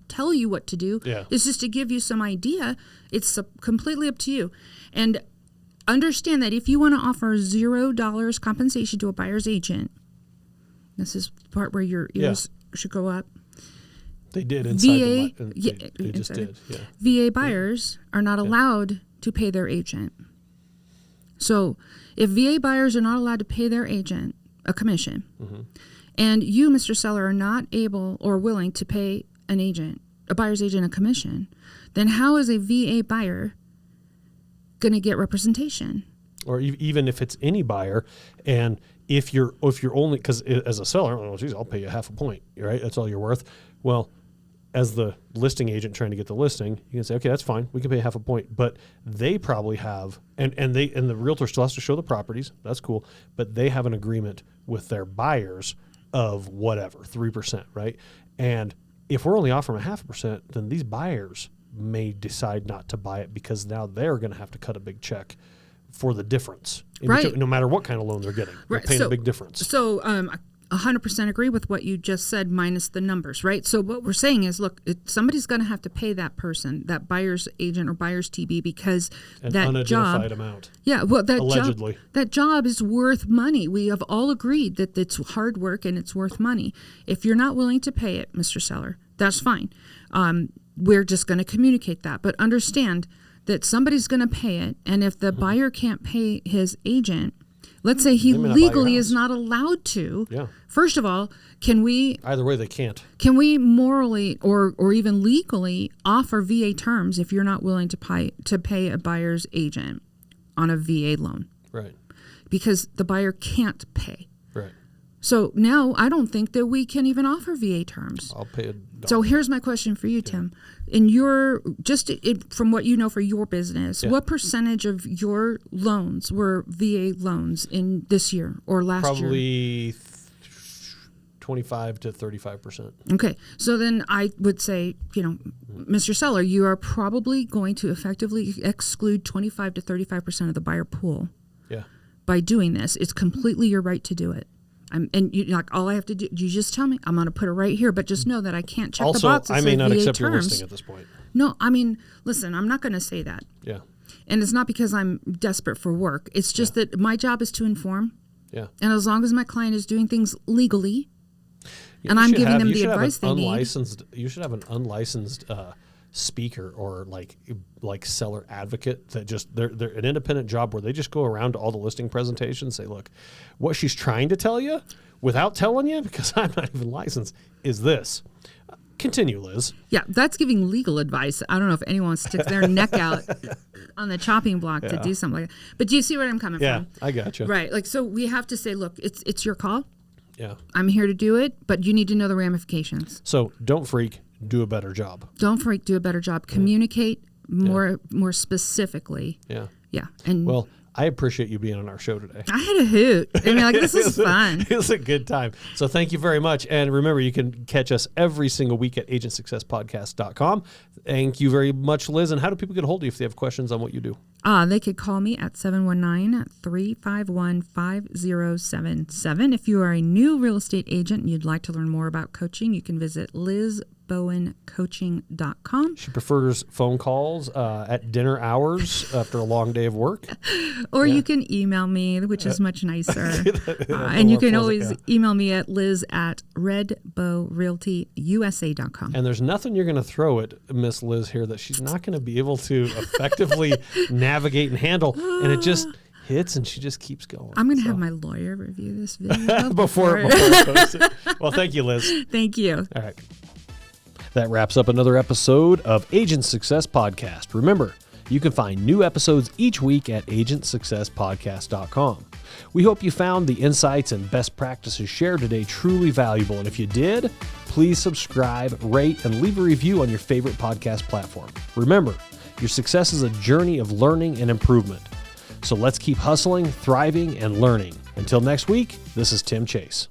tell you what to do. Yeah. It's just to give you some idea. It's completely up to you. And understand that if you want to offer $0 compensation to a buyer's agent, this is the part where your ears should go up. They did inside they just did. Yeah. VA buyers are not allowed to pay their agent. So if VA buyers are not allowed to pay their agent a commission, and you, Mr. Seller, are not able or willing to pay a buyer's agent a commission, then how is a VA buyer going to get representation? Or even if it's any buyer, and if you're only, because as a seller, oh, geez, I'll pay you half a point, right? That's all you're worth. Well, as the listing agent trying to get the listing, you can say, okay, that's fine. We can pay half a point, but they probably have, and the realtor still has to show the properties. That's cool, but they have an agreement with their buyers of whatever 3%, right? And if we're only offering 0.5%, then these buyers may decide not to buy it because now they're going to have to cut a big check for the difference, right? No matter what kind of loan they're getting, they're paying a big difference. So, 100% agree with what you just said, minus the numbers, right? So what we're saying is, look, somebody's going to have to pay that person, that buyer's agent or buyer's TB, because that unidentified amount. Yeah, well, allegedly, that job is worth money. We have all agreed that it's hard work and it's worth money. If you're not willing to pay it, Mr. Seller, that's fine. We're just going to communicate that, but understand that somebody's going to pay it, and if the buyer can't pay his agent, let's say he legally is not allowed to. Yeah. First of all, can we... Either way, they can't. Can we morally or even legally offer VA terms if you're not willing to pay a buyer's agent on a VA loan? Right. Because the buyer can't pay. Right. So now I don't think that we can even offer VA terms. I'll pay $1. So here's my question for you, Tim. In your from what you know for your business, what percentage of your loans were VA loans in this year or last year? Probably 25 to 35%. Okay, so then I would say, Mr. Seller, you are probably going to effectively exclude 25 to 35% of the buyer pool. Yeah. By doing this. It's completely your right to do it. All I have to do, you just tell me, I'm going to put it right here, but just know that I can't check the box. Also, I may not accept your listing at this point. No, listen, I'm not going to say that. Yeah. And it's not because I'm desperate for work. It's just that my job is to inform. Yeah. And as long as my client is doing things legally, and I'm giving them the advice they need. You should have an unlicensed speaker or like seller advocate that just they're an independent job where they just go around to all the listing presentations and say, look, what she's trying to tell you without telling you, because I'm not even licensed, is this. Continue, Liz. Yeah, that's giving legal advice. I don't know if anyone sticks their neck out on the chopping block to do something like that. But do you see where I'm coming from? Yeah, I got you. Right. So we have to say, look, it's your call. Yeah. I'm here to do it, but you need to know the ramifications. So don't freak. Do a better job. Don't freak. Do a better job. Communicate more specifically. Yeah. Yeah. And well, I appreciate you being on our show today. I had a hoot. This is fun. It was a good time. So thank you very much. And remember, you can catch us every single week at agentsuccesspodcast.com. Thank you very much, Liz. And how do people get a hold of you if they have questions on what you do? They could call me at 719-351-5077. If you are a new real estate agent and you'd like to learn more about coaching, you can visit LizBowenCoaching.com. She prefers phone calls at dinner hours after a long day of work. Or you can email me, which is much nicer. And you can always email me at liz@redbowrealtyusa.com. And there's nothing you're going to throw at Miss Liz here that she's not going to be able to effectively navigate and handle. And it just hits and she just keeps going. I'm going to have my lawyer review this video before I post it. Well, thank you, Liz. Thank you. All right. That wraps up another episode of Agent Success Podcast. Remember, you can find new episodes each week at agentsuccesspodcast.com. We hope you found the insights and best practices shared today truly valuable. And if you did, please subscribe, rate, and leave a review on your favorite podcast platform. Remember, your success is a journey of learning and improvement. So let's keep hustling, thriving, and learning. Until next week, this is Tim Chase.